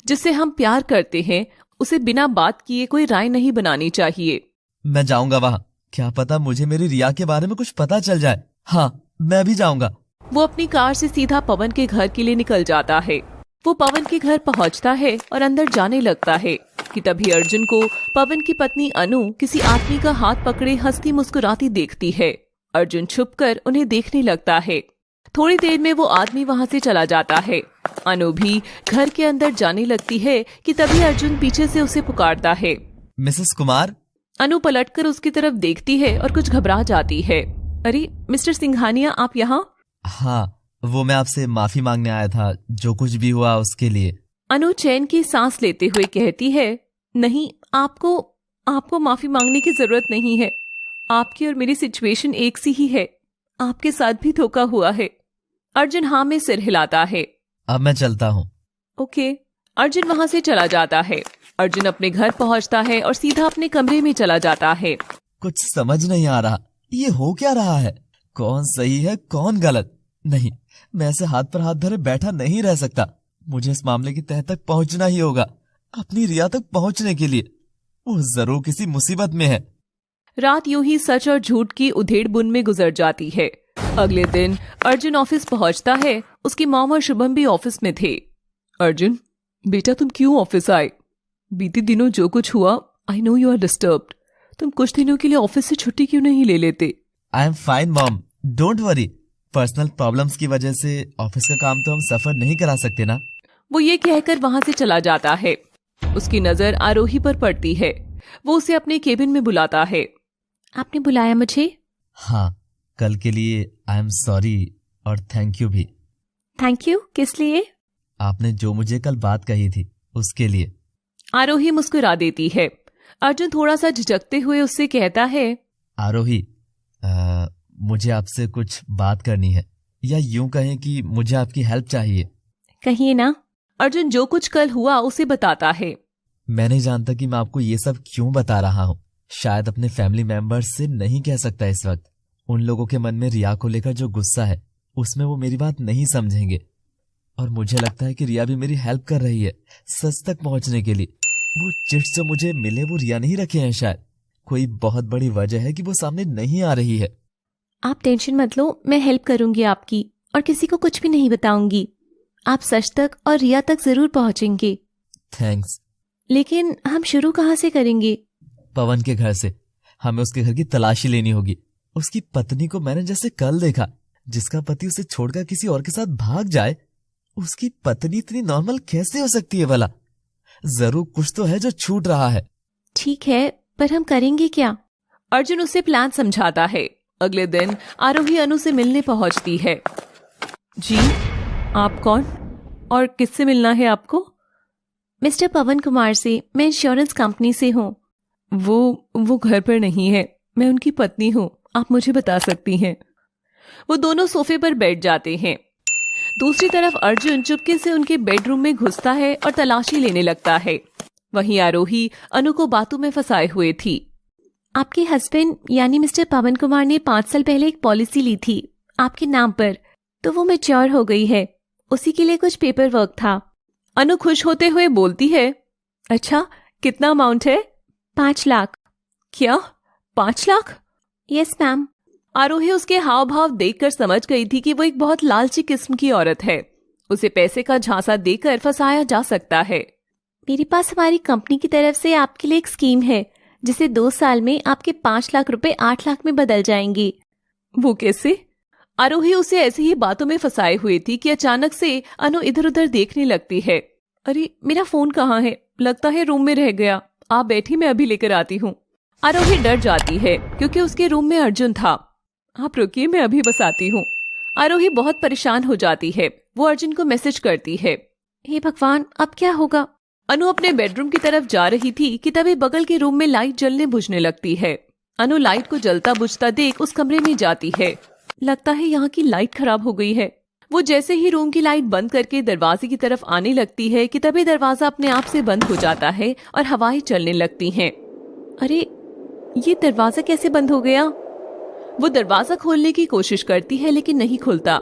जिससे हम प्यार करते हैं उसे बिना बात किए कोई राय नहीं बनानी चाहिए। मैं जाऊंगा वहाँ, क्या पता मुझे मेरी रिया के बारे में कुछ पता चल जाए। हाँ, मैं भी जाऊंगा। वो अपनी कार से सीधा पवन के घर के लिए निकल जाता है। वो पवन के घर पहुंचता है और अंदर जाने लगता है कि तभी अर्जुन को पवन की पत्नी अनु किसी आदमी का हाथ पकड़े हंसती मुस्कुराती देखती है। अर्जुन छुपकर उन्हें देखने लगता है। थोड़ी देर में वो आदमी वहां से चला जाता है। अनु भी घर के अंदर जाने लगती है कि तभी अर्जुन पीछे से उसे पुकारता है, मिसेस कुमार। अनु पलटकर उसकी तरफ देखती है और कुछ घबरा जाती है। अरे मिस्टर सिंघानिया, आप यहाँ? हाँ, वो मैं आपसे माफी मांगने आया था, जो कुछ भी हुआ उसके लिए। अनु चैन की सांस लेते हुए कहती है, नहीं, आपको माफी मांगने की जरूरत नहीं है। आपकी और मेरी सिचुएशन एक सी ही है। आपके साथ भी धोखा हुआ है। अर्जुन हाँ में सिर हिलाता है। अब मैं चलता हूँ। ओके। अर्जुन वहां से चला जाता है। अर्जुन अपने घर पहुंचता है और सीधा अपने कमरे में चला जाता है। कुछ समझ नहीं आ रहा, ये हो क्या रहा है? कौन सही है कौन गलत? नहीं, मैं ऐसे हाथ पर हाथ धरे बैठा नहीं रह सकता। मुझे इस मामले की तह तक पहुंचना ही होगा, अपनी रिया तक पहुंचने के लिए। वो जरूर किसी मुसीबत में है। रात यूं ही सच और झूठ की उधेड़-बुन में गुजर जाती है। अगले दिन अर्जुन ऑफिस पहुंचता है। उसकी मॉम और शुभम भी ऑफिस में थे। अर्जुन, बेटा तुम क्यों ऑफिस आए? बीते दिनों जो कुछ हुआ, I know you are disturbed. तुम कुछ दिनों के लिए ऑफिस से छुट्टी क्यों नहीं ले लेते? I am fine mom, don't worry. Personal problems की वजह से ऑफिस का काम तो हम सफर नहीं करा सकते ना। वो ये कहकर वहां से चला जाता है। उसकी नजर आरोही पर पड़ती है। वो उसे अपने केबिन में बुलाता है। आपने बुलाया मुझे? हाँ, कल के लिए आई एम सॉरी और थैंक यू भी। थैंक यू किस लिए? आपने जो मुझे कल बात कही थी उसके लिए। आरोही मुस्कुरा देती है। अर्जुन थोड़ा सा झिझकते हुए उससे कहता है, आरोही, मुझे आपसे कुछ बात करनी है, या यूं कहें कि मुझे आपकी हेल्प चाहिए। कहिए ना। अर्जुन जो कुछ कल हुआ उसे बताता है। मैं नहीं जानता कि मैं आपको ये सब क्यों बता रहा हूँ। शायद अपने फैमिली मेंबर्स से नहीं कह सकता इस वक्त। उन लोगों के मन में रिया को लेकर जो गुस्सा है उसमें वो मेरी बात नहीं समझेंगे। और मुझे लगता है कि रिया भी मेरी हेल्प कर रही है सच तक पहुंचने के लिए। वो चिट्स जो मुझे मिले वो रिया नहीं रखे हैं। शायद कोई बहुत बड़ी वजह है कि वो सामने नहीं आ रही है। आप टेंशन मत लो, मैं हेल्प करूंगी आपकी और किसी को कुछ भी नहीं बताऊंगी। आप सच तक और रिया तक जरूर पहुंचेंगे। थैंक्स। लेकिन हम शुरू कहाँ से करेंगे? पवन के घर से। हमें उसके घर की तलाशी लेनी होगी। उसकी पत्नी को मैंने जैसे कल देखा, जिसका पति उसे छोड़कर किसी और के साथ भाग जाए, उसकी पत्नी इतनी नॉर्मल कैसे हो सकती है भला? जरूर कुछ तो है जो छूट रहा है। ठीक है, पर हम करेंगे क्या? अर्जुन उसे प्लान समझाता है। अगले दिन आरोही अनु से मिलने पहुंचती है। जी, आप कौन और किससे मिलना है आपको? मिस्टर पवन कुमार से, मैं इंश्योरेंस कंपनी से हूँ। वो घर पर नहीं है, मैं उनकी पत्नी हूँ। आप मुझे बता सकती हैं। वो दोनों सोफे पर बैठ जाते हैं। दूसरी तरफ अर्जुन चुपके से उनके बेडरूम में घुसता है और तलाशी लेने लगता है। वहीं आरोही अनु को बातों में फंसाए हुए थी। आपके हस्बैंड यानी मिस्टर पवन कुमार ने 5 साल पहले एक पॉलिसी ली थी आपके नाम पर, तो वो मैच्योर हो गई है, उसी के लिए कुछ पेपर वर्क था। अनु खुश होते हुए बोलती है, अच्छा कितना अमाउंट है? 5 लाख। क्या 5 लाख? Yes ma'am. आरोही उसके हाव भाव देखकर समझ गई थी कि वो एक बहुत लालची किस्म की औरत है। उसे पैसे का झांसा देकर फंसाया जा सकता है। मेरे पास हमारी कंपनी की तरफ से आपके लिए एक स्कीम है जिसे 2 साल में आपके 5 लाख रुपए 8 लाख में बदल जाएंगे। वो कैसे? आरोही उसे ऐसे ही बातों में फंसाए हुए थी कि अचानक से अनु इधर उधर देखने लगती है। अरे मेरा फोन कहाँ है? लगता है रूम में रह गया। आप बैठी, मैं अभी लेकर आती हूँ। आरोही डर जाती है क्योंकि उसके रूम में अर्जुन था। आप रुकिए, मैं अभी बस आती हूँ। आरोही बहुत परेशान हो जाती है। वो अर्जुन को मैसेज करती है, हे भगवान अब क्या होगा। अनु अपने बेडरूम की तरफ जा रही थी कि तभी बगल के रूम में लाइट जलने बुझने लगती है। अनु लाइट को जलता बुझता देख उस कमरे में जाती है। लगता है यहाँ की लाइट खराब हो गई है। वो जैसे ही रूम की लाइट बंद करके दरवाजे की तरफ आने लगती है कि तभी दरवाजा अपने आप से बंद हो जाता है और हवाएं चलने लगती हैं। अरे ये दरवाजा कैसे बंद हो गया? वो दरवाजा खोलने की कोशिश करती है लेकिन नहीं खुलता।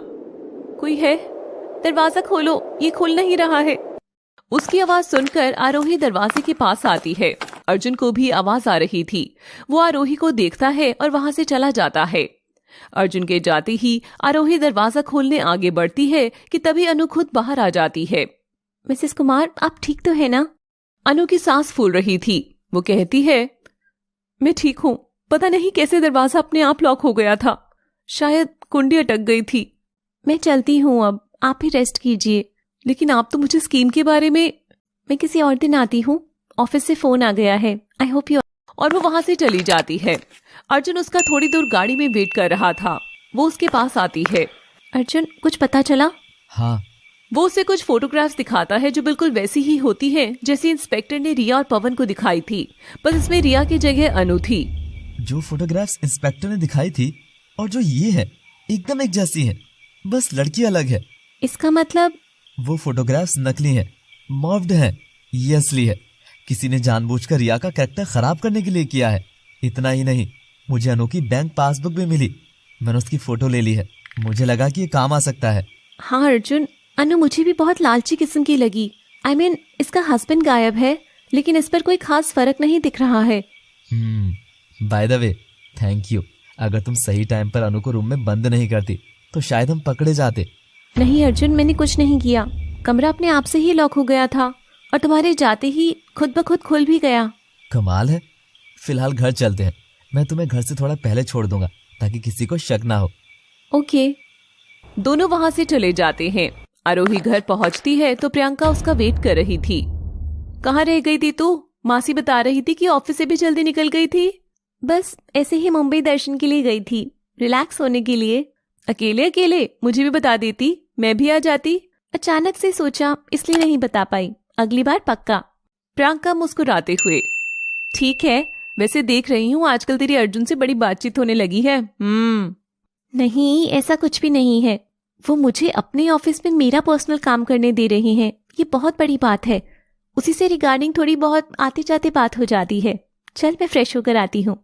कोई है? दरवाजा खोलो, ये खुल नहीं रहा है। उसकी आवाज सुनकर आरोही दरवाजे के पास आती है। अर्जुन को भी आवाज आ रही थी। वो आरोही को देखता है और वहां से चला जाता है। अर्जुन के जाते ही आरोही दरवाजा खोलने आगे बढ़ती है कि तभी अनु खुद बाहर आ जाती है। मिसेस कुमार आप ठीक तो है ना? अनु की सांस फूल रही थी। वो कहती है, मैं ठीक हूँ। पता नहीं कैसे दरवाजा अपने आप लॉक हो गया था। शायद कुंडी अटक गई थी। मैं चलती हूँ अब, आप ही रेस्ट कीजिए। लेकिन आप तो मुझे स्कीम के बारे में। मैं किसी और दिन आती हूँ, ऑफिस से फोन आ गया है। I hope you. और वो वहां से चली जाती है। अर्जुन उसका थोड़ी दूर गाड़ी में वेट कर रहा था। वो उसके पास आती है। अर्जुन कुछ पता चला? हाँ। वो उसे कुछ फोटोग्राफ्स दिखाता है जो बिल्कुल वैसी ही होती है जैसे इंस्पेक्टर ने रिया और पवन को दिखाई थी, बस इसमें रिया की जगह अनु थी। जो फोटोग्राफ्स इंस्पेक्टर ने दिखाई थी और जो ये है एकदम एक जैसी है, बस लड़की अलग है। इसका मतलब? वो फोटोग्राफ्स नकली हैं, मॉर्फ्ड हैं, ये असली है। किसी ने जानबूझकर रिया का कैरेक्टर खराब करने के लिए किया है। इतना ही नहीं, मुझे अनु की बैंक पासबुक भी मिली। मैंने उसकी फोटो ले ली है। मुझे लगा कि ये काम आ सकता है। हाँ अर्जुन, अनु मुझे भी बहुत लालची किस्म की लगी। I mean, इसका हस्बैंड गायब है लेकिन इस पर कोई खास फर्क नहीं दिख रहा है। Bye the way thank you. अगर तुम सही टाइम पर अनु को रूम में बंद नहीं करती तो शायद हम पकड़े जाते। नहीं अर्जुन, मैंने कुछ नहीं किया। कमरा अपने आप से ही लॉक हो गया था और तुम्हारे जाते ही खुद ब खुद खुल भी गया। कमाल है। फिलहाल घर चलते हैं। मैं तुम्हें घर से थोड़ा पहले छोड़ दूंगा ताकि किसी को शक ना हो। ओके। दोनों वहां से चले जाते हैं। आरोही घर पहुंचती है तो प्रियंका उसका वेट कर रही थी। कहाँ रह गई थी तू? मासी बता रही थी कि ऑफिस से भी जल्दी निकल गई थी। बस ऐसे ही मुंबई दर्शन के लिए गई थी, रिलैक्स होने के लिए। अकेले अकेले? मुझे भी बता देती, मैं भी आ जाती। अचानक से सोचा इसलिए नहीं बता पाई, अगली बार पक्का। प्रियंका मुस्कुराते हुए, ठीक है। वैसे देख रही हूँ आजकल तेरी अर्जुन से बड़ी बातचीत होने लगी है। नहीं, ऐसा कुछ भी नहीं है। वो मुझे अपने ऑफिस में मेरा पर्सनल काम करने दे रही हैं, ये बहुत बड़ी बात है। उसी से रिगार्डिंग थोड़ी बहुत आते जाते बात हो जाती है। चल मैं फ्रेश होकर आती हूँ।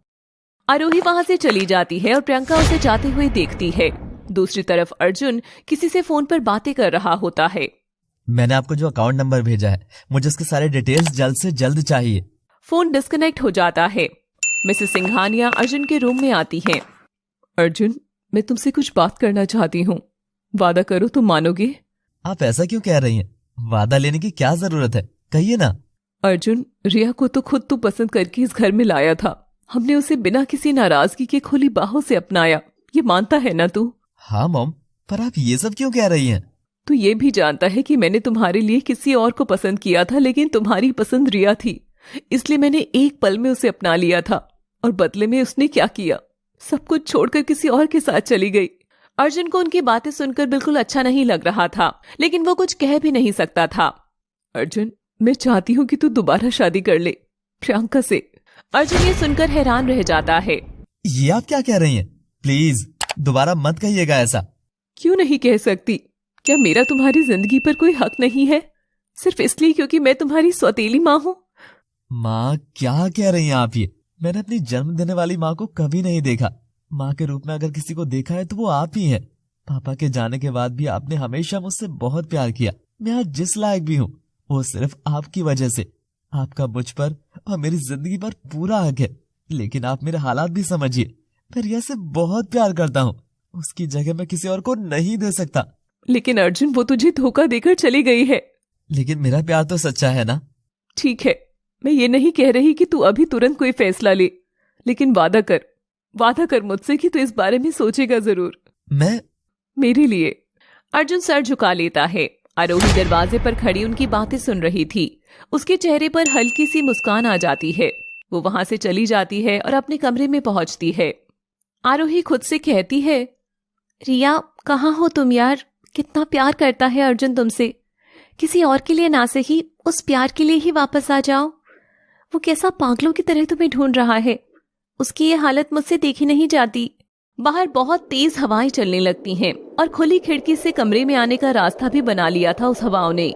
आरोही वहां से चली जाती है और प्रियंका उसे जाते हुए देखती है। दूसरी तरफ अर्जुन किसी से फोन पर बातें कर रहा होता है। मैंने आपको जो अकाउंट नंबर भेजा है, मुझे उसके सारे डिटेल्स जल्द से जल्द चाहिए। फोन डिस्कनेक्ट हो जाता है। मिसेस सिंघानिया अर्जुन के रूम में आती हैं। अर्जुन, मैं तुमसे कुछ बात करना चाहती हूँ। वादा करो तुम मानोगे? आप ऐसा क्यों कह रही हैं? वादा लेने की क्या जरूरत है, कहिए ना। अर्जुन, रिया को तो खुद तू पसंद करके इस घर में लाया था। हमने उसे बिना किसी नाराजगी के खुली बाहों से अपनाया। ये मानता है ना तू? हाँ मॉम, पर आप ये सब क्यों कह रही हैं? तू ये भी जानता है कि मैंने तुम्हारे लिए किसी और को पसंद किया था, लेकिन तुम्हारी पसंद रिया थी, इसलिए मैंने एक पल में उसे अपना लिया था। और बदले में उसने क्या किया? सब कुछ छोड़कर किसी और के साथ चली गई। अर्जुन को उनकी बातें सुनकर बिल्कुल अच्छा नहीं लग रहा था, लेकिन वो कुछ कह भी नहीं सकता था। अर्जुन, मैं चाहती हूँ कि तू दोबारा शादी कर ले प्रियंका से। अर्जुन ये सुनकर हैरान रह जाता है। ये आप क्या कह रही हैं? प्लीज दोबारा मत कहिएगा ऐसा। क्यों नहीं कह सकती? क्या मेरा तुम्हारी जिंदगी पर कोई हक नहीं है, सिर्फ इसलिए क्योंकि मैं तुम्हारी सौतेली माँ हूँ? माँ, क्या कह रही हैं आप ये? मैंने अपनी जन्म देने वाली माँ को कभी नहीं देखा। माँ के रूप में अगर किसी को देखा है तो वो आप ही हैं। पापा के जाने के बाद भी आपने हमेशा मुझसे बहुत प्यार किया। मैं आज जिस लायक भी हूँ वो सिर्फ आपकी वजह से। आपका मुझ पर और मेरी जिंदगी पर पूरा हक है, लेकिन आप मेरे हालात भी समझिए। मैं रिया से बहुत प्यार करता हूँ, उसकी जगह मैं किसी और को नहीं दे सकता। लेकिन अर्जुन, वो तुझे धोखा देकर चली गई है। लेकिन मेरा प्यार तो सच्चा है ना? ठीक है, मैं ये नहीं कह रही कि तू अभी तुरंत कोई फैसला ले, लेकिन वादा कर मुझसे कि तू इस बारे में सोचेगा जरूर। मैं? मेरे लिए। अर्जुन सर झुका लेता है। आरोही दरवाजे पर खड़ी उनकी बातें सुन रही थी। उसके चेहरे पर हल्की सी मुस्कान आ जाती है। वो वहां से चली जाती है और अपने कमरे में पहुंचती है। आरोही खुद से कहती है, रिया, कहाँ हो तुम यार? कितना प्यार करता है अर्जुन तुमसे। किसी और के लिए ना सही, उस प्यार के लिए ही वापस आ जाओ। वो कैसा पागलों की तरह तुम्हें ढूंढ रहा है। उसकी ये हालत मुझसे देखी नहीं जाती। बाहर बहुत तेज हवाएं चलने लगती हैं और खुली खिड़की से कमरे में आने का रास्ता भी बना लिया था उस हवाओं ने।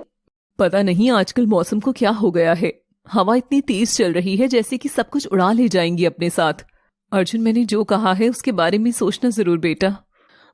पता नहीं आजकल मौसम को क्या हो गया है, हवा इतनी तेज चल रही है जैसे कि सब कुछ उड़ा ले जाएंगी अपने साथ। अर्जुन, मैंने जो कहा है उसके बारे में सोचना जरूर बेटा।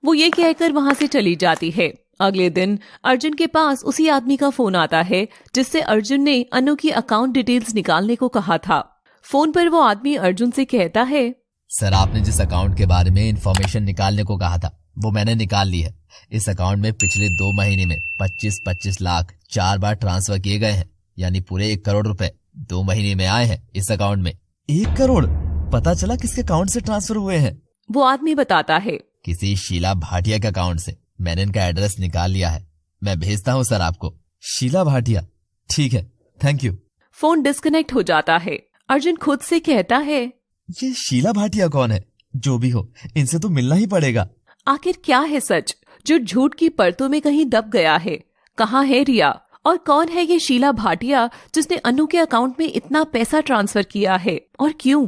वो ये कहकर वहां से चली जाती है। अगले दिन अर्जुन के पास उसी आदमी का फोन आता है जिससे अर्जुन ने अनु की अकाउंट डिटेल्स निकालने को कहा था। फोन पर वो आदमी अर्जुन से कहता है, सर, आपने जिस अकाउंट के बारे में इंफॉर्मेशन निकालने को कहा था वो मैंने निकाल ली है। इस अकाउंट में पिछले 2 महीने में 25-25 लाख 4 बार ट्रांसफर किए गए हैं, यानी पूरे 1 करोड़ रुपए 2 महीने में आए हैं इस अकाउंट में। 1 करोड़? पता चला किसके अकाउंट से ट्रांसफर हुए हैं? वो आदमी बताता है, किसी शीला भाटिया के अकाउंट से। मैंने इनका एड्रेस निकाल लिया है, मैं भेजता हूँ सर आपको। शीला भाटिया? ठीक है, थैंक यू। फोन डिस्कनेक्ट हो जाता है। अर्जुन खुद से कहता है, ये शीला भाटिया कौन है? जो भी हो, इनसे तो मिलना ही पड़ेगा। आखिर क्या है सच जो झूठ की परतों में कहीं दब गया है? कहाँ है रिया और कौन है ये शीला भाटिया जिसने अनु के अकाउंट में इतना पैसा ट्रांसफर किया है, और क्यों?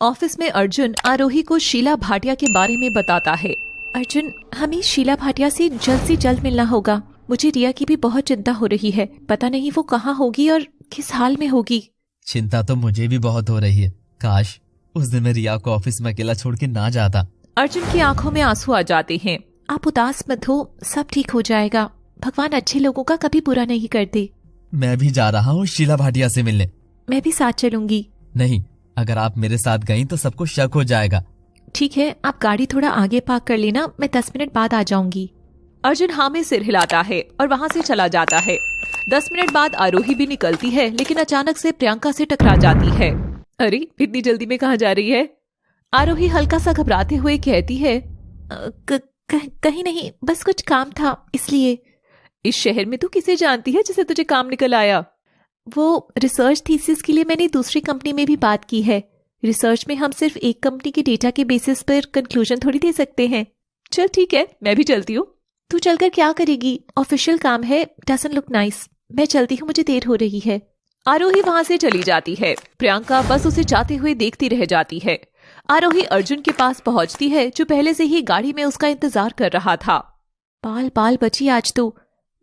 ऑफिस में अर्जुन आरोही को शीला भाटिया के बारे में बताता है। अर्जुन, हमें शीला भाटिया से जल्द मिलना होगा। मुझे रिया की भी बहुत चिंता हो रही है। पता नहीं वो कहाँ होगी और किस हाल में होगी। चिंता तो मुझे भी बहुत हो रही है। काश उस दिन मैं रिया को ऑफिस में अकेला छोड़ के ना जाता। अर्जुन की आंखों में आंसू आ जाते हैं। आप उदास मत हो, सब ठीक हो जाएगा। भगवान अच्छे लोगों का कभी बुरा नहीं करते। मैं भी जा रहा हूँ शीला भाटिया से मिलने। मैं भी साथ चलूंगी। नहीं, अगर आप मेरे साथ गईं तो सबको शक हो जाएगा। ठीक है, आप गाड़ी थोड़ा आगे पार्क कर लेना, मैं 10 मिनट बाद आ जाऊंगी। अर्जुन हाँ में सिर हिलाता है और वहां से चला जाता है। 10 मिनट बाद आरोही भी निकलती है, लेकिन अचानक से प्रियंका से टकरा जाती है। अरे, इतनी जल्दी में कहाँ जा रही है? आरोही हल्का सा घबराते हुए कहती है, कहीं नहीं, बस कुछ काम था इसलिए। इस शहर में तू किसे जानती है जिसे तुझे काम निकल आया? वो रिसर्च थीसिस के लिए मैंने दूसरी कंपनी में भी बात की है। रिसर्च में हम सिर्फ एक कंपनी के डेटा के बेसिस पर कंक्लूजन थोड़ी दे सकते हैं। चल ठीक है, मैं भी चलती हूँ। तू चलकर क्या करेगी? ऑफिशियल काम है, डजंट लुक नाइस। मैं चलती हूँ, मुझे देर हो रही है। आरोही वहां से चली जाती है। प्रियंका बस उसे जाते हुए देखती रह जाती है। आरोही अर्जुन के पास पहुंचती है जो पहले से ही गाड़ी में उसका इंतजार कर रहा था। बाल बाल बची आज तो।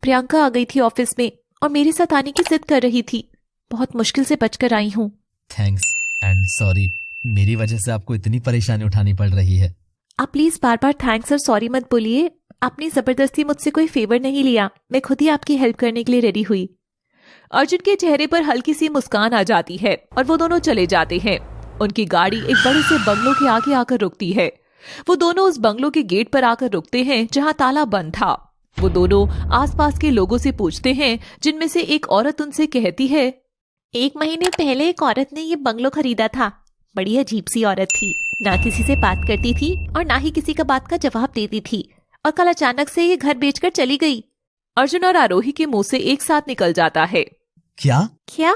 प्रियंका आ गई थी ऑफिस में और मेरे साथ आने की जिद कर रही थी। बहुत मुश्किल से बचकर आई हूँ। थैंक्स एंड सॉरी, मेरी वजह से आपको इतनी परेशानी उठानी पड़ रही है। आप प्लीज बार बार थैंक्स और सॉरी मत बोलिए। आपने जबरदस्ती मुझसे कोई फेवर नहीं लिया। मैं खुद ही आपकी हेल्प करने के लिए रेडी हुई। अर्जुन के चेहरे पर हल्की सी मुस्कान आ जाती है और वो दोनों चले जाते हैं। उनकी गाड़ी एक बड़े से बंगलों के आगे आकर रुकती है। वो दोनों उस बंगलों के गेट पर आकर रुकते हैं जहां ताला बंद था। वो दोनों आसपास के लोगों से पूछते हैं, जिनमें से एक औरत उनसे कहती है, 1 महीने पहले एक औरत ने ये बंगलो खरीदा था। बड़ी अजीब सी औरत थी, ना किसी से बात करती थी और ना ही किसी का बात का जवाब देती थी, और कल अचानक से ये घर बेचकर चली गई। अर्जुन और आरोही के मुंह से एक साथ निकल जाता है, क्या?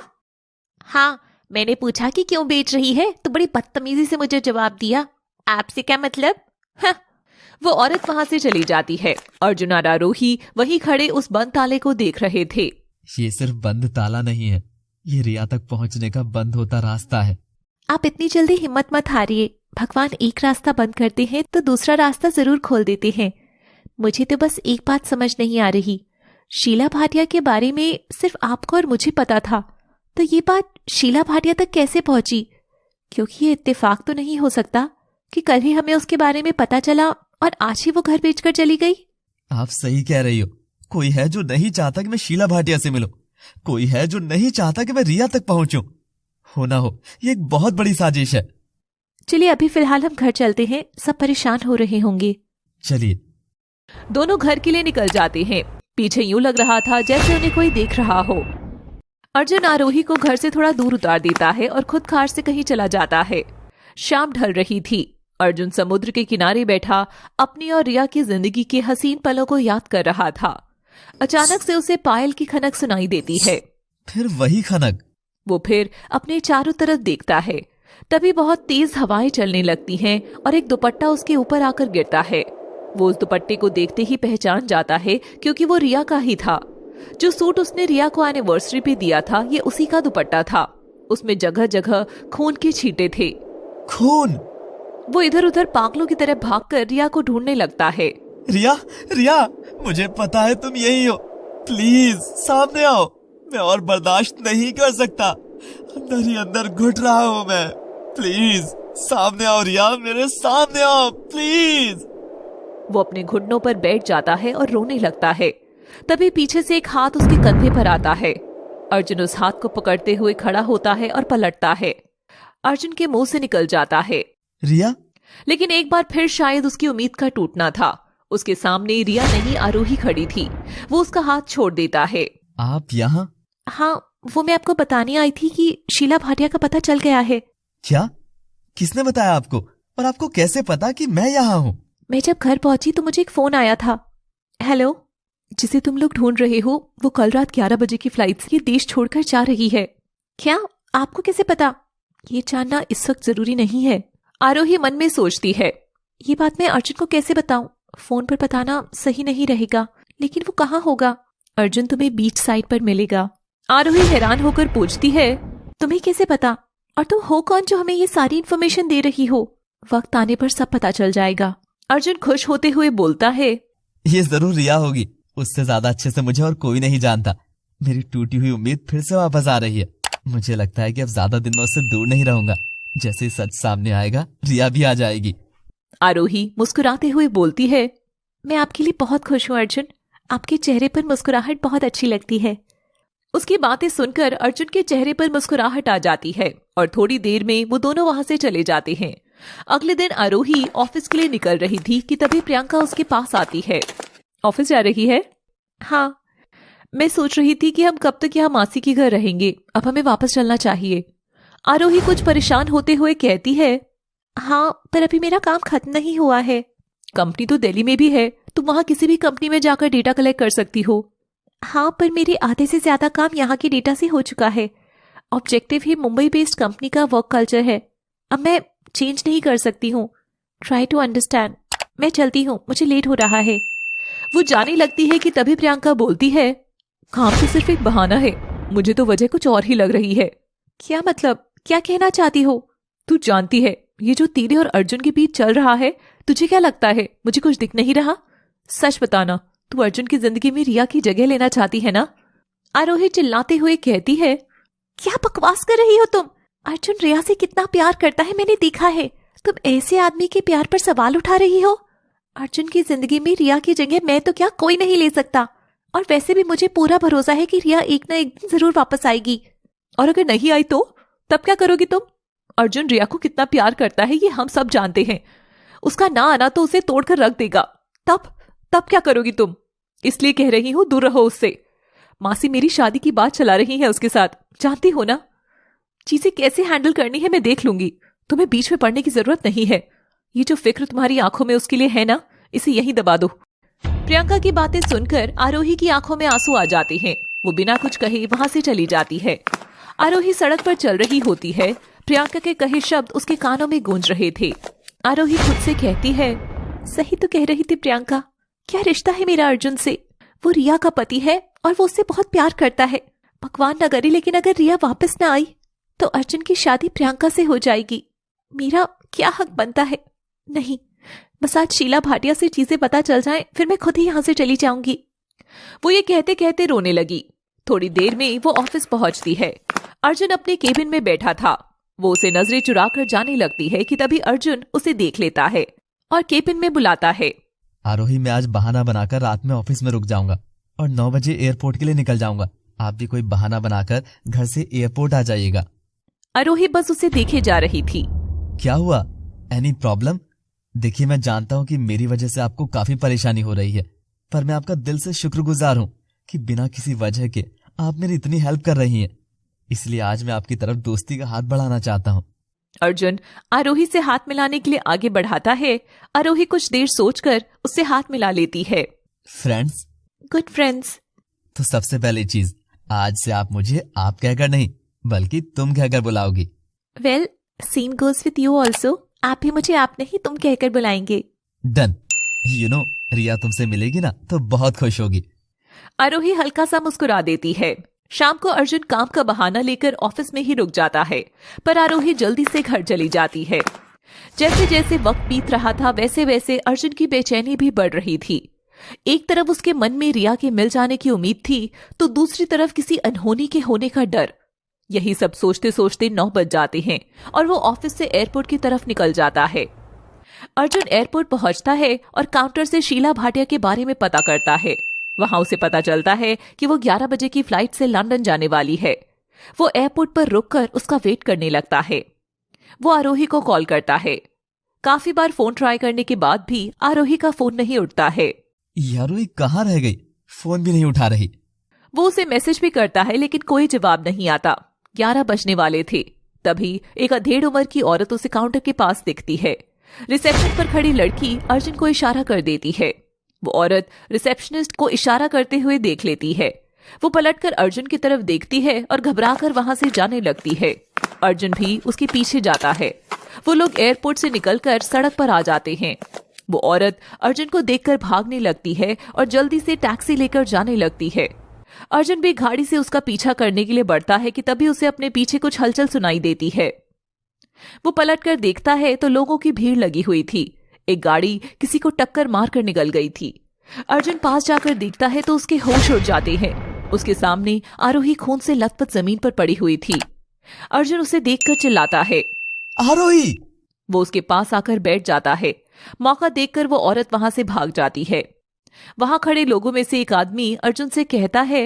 हाँ, मैंने पूछा कि क्यों बेच रही है तो बड़ी बदतमीजी से मुझे जवाब दिया, आपसे क्या मतलब? हाँ। वो औरत वहां से चली जाती है। अर्जुन और आरोही वहीं खड़े उस बंद ताले को देख रहे थे। ये सिर्फ बंद ताला नहीं है, ये रिया तक पहुंचने का बंद होता रास्ता है। आप इतनी जल्दी हिम्मत मत हारिए। भगवान एक रास्ता बंद करते हैं तो दूसरा रास्ता जरूर खोल देते हैं। मुझे तो बस एक बात समझ नहीं आ रही, शीला भाटिया के बारे में सिर्फ आपको और मुझे पता था, तो ये बात शीला भाटिया तक कैसे पहुंची? क्योंकि ये इत्तेफाक तो नहीं हो सकता कि कल ही हमें उसके बारे में पता चला और आज ही वो घर बेचकर चली गई। आप सही कह रही हो। कोई है जो नहीं चाहता कि मैं शीला भाटिया से मिलूं। कोई है जो नहीं चाहता कि मैं रिया तक पहुंचूं। हो ना हो, ये एक बहुत बड़ी साजिश है। चलिए अभी फिलहाल हम घर चलते हैं, सब परेशान हो रहे होंगे। चलिए। दोनों घर के लिए निकल जाते हैं। पीछे यूं लग रहा था जैसे उन्हें कोई देख रहा हो। अर्जुन आरोही को घर से थोड़ा दूर उतार देता है और खुद कार से कहीं चला जाता है। शाम ढल रही थी। अर्जुन समुद्र के किनारे बैठा अपनी और रिया की जिंदगी के हसीन पलों को याद कर रहा था। अचानक से उसे पायल की खनक सुनाई देती है। फिर वही खनक। वो फिर अपने चारों तरफ देखता है। तभी बहुत तेज हवाएं चलने लगती हैं और एक दुपट्टा उसके ऊपर आकर गिरता है। वो उस दुपट्टे को देखते ही पहचान जाता है क्योंकि वो रिया का ही था। जो सूट उसने रिया को एनिवर्सरी पे दिया था, ये उसी का दुपट्टा था। उसमें जगह जगह खून के छींटे थे। खून। वो इधर उधर पागलों की तरह भागकर रिया को ढूंढने लगता है। रिया, रिया, मुझे पता है तुम यही हो। प्लीज सामने आओ। मैं और बर्दाश्त नहीं कर सकता। अंदर ही अंदर घुट रहा हूँ मैं। प्लीज सामने आओ रिया, मेरे सामने आओ प्लीज। वो अपने घुटनों पर बैठ जाता है और रोने लगता है। तभी पीछे से एक हाथ उसके कंधे पर आता है। अर्जुन उस हाथ को पकड़ते हुए खड़ा होता है और पलटता है। अर्जुन के मुंह से निकल जाता है, रिया। लेकिन एक बार फिर शायद उसकी उम्मीद का टूटना था। उसके सामने रिया नहीं आरोही खड़ी थी। वो उसका हाथ छोड़ देता है। आप यहाँ? हाँ, वो मैं आपको बताने आई थी कि शीला भाटिया का पता चल गया है। क्या? किसने बताया आपको? और आपको कैसे पता कि मैं यहाँ हूँ? मैं जब घर पहुंची तो मुझे एक फोन आया था। हेलो, जिसे तुम लोग ढूंढ रहे हो वो कल रात 11 बजे की फ्लाइट से ये देश छोड़कर जा रही है। क्या? आपको कैसे पता? ये जानना इस वक्त जरूरी नहीं है, आरोही मन में सोचती है। ये बात मैं अर्जुन को कैसे बताऊं? फोन पर बताना सही नहीं रहेगा। लेकिन वो कहाँ होगा? अर्जुन तुम्हें बीच साइड पर मिलेगा। आरोही हैरान होकर पूछती है, तुम्हें कैसे पता? और तुम हो कौन जो हमें ये सारी इन्फॉर्मेशन दे रही हो? वक्त आने पर सब पता चल जाएगा। अर्जुन खुश होते हुए बोलता है, ये जरूर रिया होगी। उससे ज्यादा अच्छे से मुझे और कोई नहीं जानता। मेरी टूटी हुई उम्मीद फिर से वापस आ रही है। मुझे लगता है कि अब ज्यादा दिन मैं उससे दूर नहीं रहूंगा। जैसे ही सच सामने आएगा, रिया भी आ जाएगी। आरोही मुस्कुराते हुए बोलती है, मैं आपके लिए बहुत खुश हूँ अर्जुन। आपके चेहरे पर मुस्कुराहट बहुत अच्छी लगती है। उसकी बातें सुनकर अर्जुन के चेहरे पर मुस्कुराहट आ जाती है और थोड़ी देर में वो दोनों वहां से चले जाते हैं। अगले दिन आरोही ऑफिस के लिए निकल रही थी कि तभी प्रियंका उसके पास आती है। ऑफिस जा रही है? हाँ। मैं सोच रही थी कि हम कब तक यहाँ मासी के घर रहेंगे, अब हमें वापस चलना चाहिए। आरोही कुछ परेशान होते हुए कहती है, हाँ, पर अभी मेरा काम खत्म नहीं हुआ है। कंपनी तो दिल्ली में भी है, तुम वहाँ किसी भी कंपनी में जाकर डेटा कलेक्ट कर सकती हो। हाँ, पर मेरे आधे से ज्यादा काम यहाँ के डेटा से हो चुका है। ऑब्जेक्टिव ही मुंबई बेस्ड कंपनी का वर्क कल्चर है। अब मैं चेंज नहीं कर सकती हूँ। Try to understand. मैं चलती हूँ, मुझे लेट हो रहा है। वो जाने लगती है कि तभी प्रियंका बोलती है, काम तो सिर्फ एक बहाना है, मुझे तो वजह कुछ और ही लग रही है। क्या मतलब? क्या कहना चाहती हो? तू जानती है ये जो तेरे और अर्जुन के बीच चल रहा है, तुझे क्या लगता है मुझे कुछ दिख नहीं रहा? सच बताना, तू अर्जुन की जिंदगी में रिया की जगह लेना चाहती है ना? आरोही चिल्लाते हुए कहती है, क्या बकवास कर रही हो तुम? अर्जुन रिया से कितना प्यार करता है मैंने देखा है। तुम ऐसे आदमी के प्यार पर सवाल उठा रही हो? अर्जुन की जिंदगी में रिया की जगह मैं तो क्या कोई नहीं ले सकता। और वैसे भी मुझे पूरा भरोसा है कि रिया एक ना एक दिन जरूर वापस आएगी। और अगर नहीं आई तो तब क्या करोगी तुम? अर्जुन रिया को कितना प्यार करता है ये हम सब जानते हैं। उसका ना आना तो उसे तोड़कर रख देगा। तब क्या करोगी तुम? इसलिए कह रही हूं दूर रहो उससे। मासी मेरी शादी की बात चला रही है उसके साथ, जानती हो ना? चीजें कैसे हैंडल करनी है मैं देख लूंगी, तुम्हें बीच में पड़ने की जरूरत नहीं है। ये जो फिक्र तुम्हारी आंखों में उसके लिए है ना, इसे यहीं दबा दो। प्रियंका की बातें सुनकर आरोही की आंखों में आंसू आ जाते हैं। वो बिना कुछ कहे वहां से चली जाती है। आरोही सड़क पर चल रही होती है। प्रियंका के कहे शब्द उसके कानों में गूंज रहे थे। आरोही खुद से कहती है, सही तो कह रही थी प्रियंका। क्या रिश्ता है मेरा अर्जुन से? वो रिया का पति है और वो उससे बहुत प्यार करता है। भगवान न करे लेकिन अगर रिया वापस न आई तो अर्जुन की शादी प्रियंका से हो जाएगी। मेरा क्या हक बनता है? नहीं, बस आज शीला भाटिया से चीजें पता चल जाएं, फिर मैं खुद ही यहाँ से चली जाऊंगी। वो ये कहते कहते रोने लगी। थोड़ी देर में वो ऑफिस पहुंचती है। अर्जुन अपने केबिन में बैठा था। वो उसे नजरें चुराकर जाने लगती है कि तभी अर्जुन उसे देख लेता है और केबिन में बुलाता है। आरोही, मैं आज बहाना बनाकर रात में ऑफिस में रुक जाऊंगा और 9 बजे एयरपोर्ट के लिए निकल जाऊंगा। आप भी कोई बहाना बनाकर घर से एयरपोर्ट आ जाइएगा। आरोही बस उसे देखे जा रही थी। क्या हुआ? Any problem? देखिए, मैं जानता हूँ कि मेरी वजह से आपको काफी परेशानी हो रही है, पर मैं आपका दिल से शुक्रगुजार हूँ कि बिना किसी वजह के आप मेरी इतनी हेल्प कर रही हैं। इसलिए आज मैं आपकी तरफ दोस्ती का हाथ बढ़ाना चाहता हूँ। अर्जुन आरोही से हाथ मिलाने के लिए आगे बढ़ाता है। आरोही कुछ देर सोचकर उससे हाथ मिला लेती है। फ्रेंड्स? Good friends. तो सबसे पहली चीज, आज से आप मुझे आप कहकर नहीं बल्कि तुम कहकर बुलाओगी। Well, same goes with you also. आप भी मुझे आप नहीं तुम कहकर बुलाएंगे। डन। यू नो, रिया तुमसे मिलेगी ना तो बहुत खुश होगी। आरोही हल्का सा मुस्कुरा देती है। शाम को अर्जुन काम का बहाना लेकर ऑफिस में ही रुक जाता है, पर आरोही जल्दी से घर चली जाती है। जैसे जैसे वक्त बीत रहा था वैसे वैसे अर्जुन की बेचैनी भी बढ़ रही थी। एक तरफ उसके मन में रिया के मिल जाने की उम्मीद थी, तो दूसरी तरफ किसी अनहोनी के होने का डर। यही सब सोचते सोचते 9 बज जाते हैं और वो ऑफिस से एयरपोर्ट की तरफ निकल जाता है। अर्जुन एयरपोर्ट पहुंचता है और काउंटर से शीला भाटिया के बारे में पता करता है। वहां उसे पता चलता है कि वो 11 बजे की फ्लाइट से लंदन जाने वाली है। वो एयरपोर्ट पर रुककर उसका वेट करने लगता है। वो आरोही को कॉल करता है। काफी बार फोन ट्राई करने के बाद भी आरोही का फोन नहीं उठता है। आरोही कहाँ रह गई? फोन भी नहीं उठा रही। वो उसे मैसेज भी करता है लेकिन कोई जवाब नहीं आता। 11 बजने वाले थे। तभी एक अधेड़ उम्र की औरत उसे काउंटर के पास दिखती है। रिसेप्शन पर खड़ी लड़की अर्जुन को इशारा कर देती है। वो औरत रिसेप्शनिस्ट को इशारा करते हुए देख लेती है। वो पलटकर अर्जुन की तरफ देखती है और घबराकर वहां से जाने लगती है। अर्जुन भी उसके पीछे जाता है। वो लोग एयरपोर्ट से निकलकर सड़क पर आ जाते हैं। वो औरत अर्जुन को देखकर भागने लगती है और जल्दी से टैक्सी लेकर जाने लगती है। अर्जुन भी गाड़ी से उसका पीछा करने के लिए बढ़ता है कि तभी उसे अपने पीछे कुछ हलचल सुनाई देती है। वो पलटकर देखता है तो लोगों की भीड़ लगी हुई थी। एक गाड़ी किसी को टक्कर मारकर निकल गई थी। अर्जुन पास जाकर देखता है तो उसके होश उड़ जाते हैं। उसके सामने आरोही खून से लथपथ जमीन पर पड़ी हुई थी। अर्जुन उसे देखकर चिल्लाता है, आरोही! वो उसके पास आकर बैठ जाता है। मौका देखकर वो औरत वहां से भाग जाती है। वहां खड़े लोगों में से एक आदमी अर्जुन से कहता है,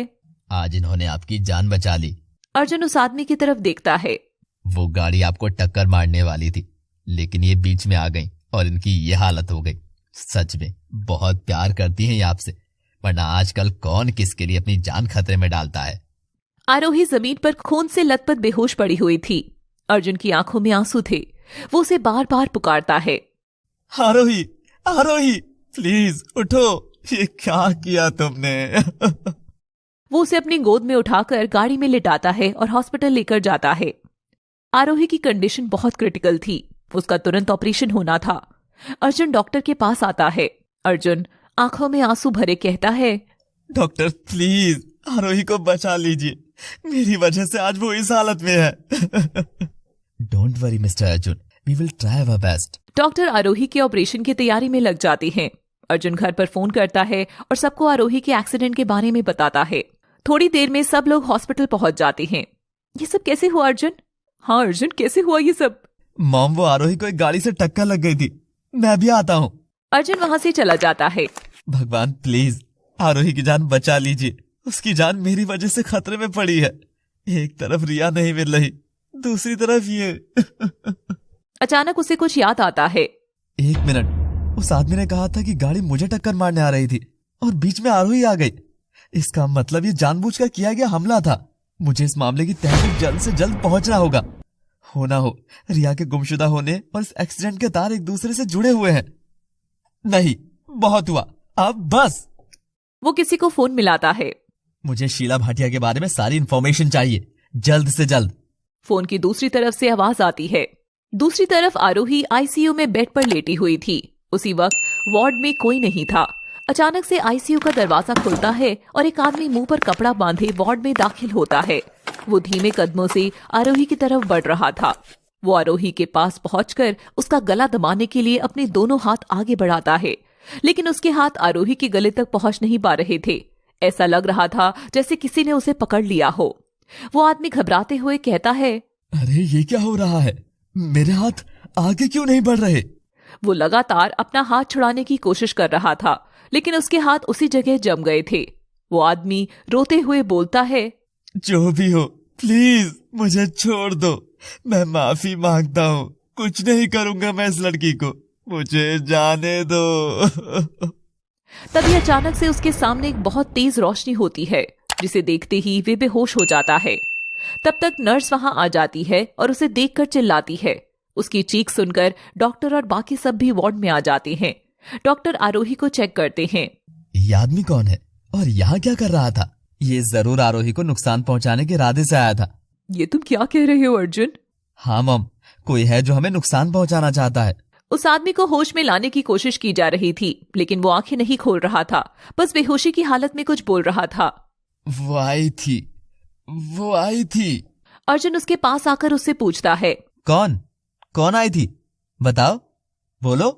आज इन्होंने आपकी जान बचा ली। अर्जुन उस आदमी की तरफ देखता है। वो गाड़ी आपको टक्कर मारने वाली थी, लेकिन ये बीच में आ गई और इनकी ये हालत हो गई। सच में बहुत प्यार करती हैं ये आपसे, वरना आजकल कौन किसके लिए अपनी जान खतरे में डालता है। आरोही जमीन पर खून से लथपथ बेहोश पड़ी हुई थी। अर्जुन की आंखों में आंसू थे। वो उसे बार बार पुकारता है, आरोही, आरोही, प्लीज उठो, ये क्या किया तुमने? वो उसे अपनी गोद में उठाकर गाड़ी में लिटाता है और हॉस्पिटल लेकर जाता है। आरोही की कंडीशन बहुत क्रिटिकल थी। उसका तुरंत ऑपरेशन होना था। अर्जुन डॉक्टर के पास आता है। अर्जुन आंखों में आंसू भरे कहता है, डॉक्टर प्लीज आरोही को बचा लीजिए, मेरी वजह से आज वो इस हालत में है। Don't worry mister Arjun, we will try our best. Doctor Arohi के ऑपरेशन की तैयारी में लग जाते हैं। अर्जुन घर पर फोन करता है और सबको आरोही के एक्सीडेंट के बारे में बताता है। थोड़ी देर में सब लोग हॉस्पिटल पहुंच जाते हैं। ये सब कैसे हुआ अर्जुन? हाँ अर्जुन, कैसे हुआ ये सब? मॉम, वो आरोही को एक गाड़ी से टक्कर लग गई थी, मैं भी आता हूँ। अर्जुन वहां से चला जाता है। भगवान प्लीज आरोही की जान बचा लीजिए, उसकी जान मेरी वजह से खतरे में पड़ी है। एक तरफ रिया नहीं मिल रही, दूसरी तरफ ये। अचानक उसे कुछ याद आता है। 1 मिनट, उस आदमी ने कहा था कि गाड़ी मुझे टक्कर मारने आ रही थी और बीच में आरोही आ गई। इसका मतलब ये जानबूझकर किया गया हमला था। मुझे इस मामले की तह तक जल्द से जल्द पहुंचना होगा। हो ना हो रिया के गुमशुदा होने और इस एक्सीडेंट के तार एक दूसरे से जुड़े हुए हैं। नहीं, बहुत हुआ, अब बस। वो किसी को फोन मिलाता है। मुझे शीला भाटिया के बारे में सारी इंफॉर्मेशन चाहिए, जल्द से जल्द। फोन की दूसरी तरफ से आवाज आती है। दूसरी तरफ आरोही आईसीयू में बेड पर लेटी हुई थी। उसी वक्त वार्ड में कोई नहीं था। अचानक से आईसीयू का दरवाजा खुलता है और एक आदमी मुंह पर कपड़ा बांधे वार्ड में दाखिल होता है। वो धीमे कदमों से आरोही की तरफ बढ़ रहा था। वो आरोही के पास पहुंचकर उसका गला दबाने के लिए अपने दोनों हाथ आगे बढ़ाता है, लेकिन उसके हाथ आरोही के गले तक पहुंच नहीं पा रहे थे। ऐसा लग रहा था जैसे किसी ने उसे पकड़ लिया हो। वो आदमी घबराते हुए कहता है, अरे ये क्या हो रहा है? मेरे हाथ आगे क्यों नहीं बढ़ रहे? वो लगातार अपना हाथ छुड़ाने की कोशिश कर रहा था, लेकिन उसके हाथ उसी जगह जम गए थे। वो आदमी रोते हुए बोलता है, जो भी हो प्लीज मुझे छोड़ दो, मैं माफी मांगता हूँ, कुछ नहीं करूंगा मैं इस लड़की को, मुझे जाने दो। तभी अचानक से उसके सामने एक बहुत तेज रोशनी होती है, जिसे देखते ही वे बेहोश हो जाता है। तब तक नर्स वहां आ जाती है और उसे देखकर चिल्लाती है। उसकी चीख सुनकर डॉक्टर और बाकी सब भी वार्ड में आ जाते हैं। डॉक्टर आरोही को चेक करते हैं। ये आदमी कौन है और यहाँ क्या कर रहा था? ये जरूर आरोही को नुकसान पहुंचाने के इरादे से आया था। ये तुम क्या कह रहे हो अर्जुन? हाँ मम, कोई है जो हमें नुकसान पहुंचाना चाहता है। उस आदमी को होश में लाने की कोशिश की जा रही थी, लेकिन वो आंखें नहीं खोल रहा था, बस बेहोशी की हालत में कुछ बोल रहा था। वो आई थी। अर्जुन उसके पास आकर उससे पूछता है, कौन आई थी? बताओ, बोलो।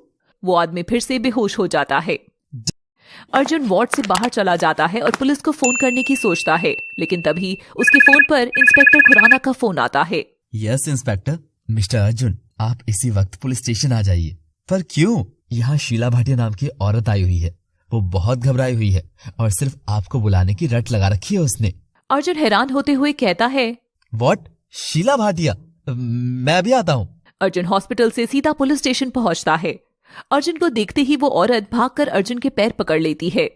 वो आदमी फिर से बेहोश हो जाता है। अर्जुन वार्ड से बाहर चला जाता है और पुलिस को फोन करने की सोचता है, लेकिन तभी उसके फोन पर इंस्पेक्टर खुराना का फोन आता है। यस इंस्पेक्टर, मिस्टर अर्जुन, आप इसी वक्त पुलिस स्टेशन आ जाइए। पर क्यों? यहाँ शीला भाटिया नाम की औरत आई हुई है, वो बहुत घबराई हुई है और सिर्फ आपको बुलाने की रट लगा रखी है उसने। अर्जुन हैरान होते हुए कहता है, व्हाट? शीला भाटिया? मैं भी आता हूँ। अर्जुन हॉस्पिटल से सीधा पुलिस स्टेशन पहुंचता है। अर्जुन को देखते ही वो औरत भागकर अर्जुन के पैर पकड़ लेती है।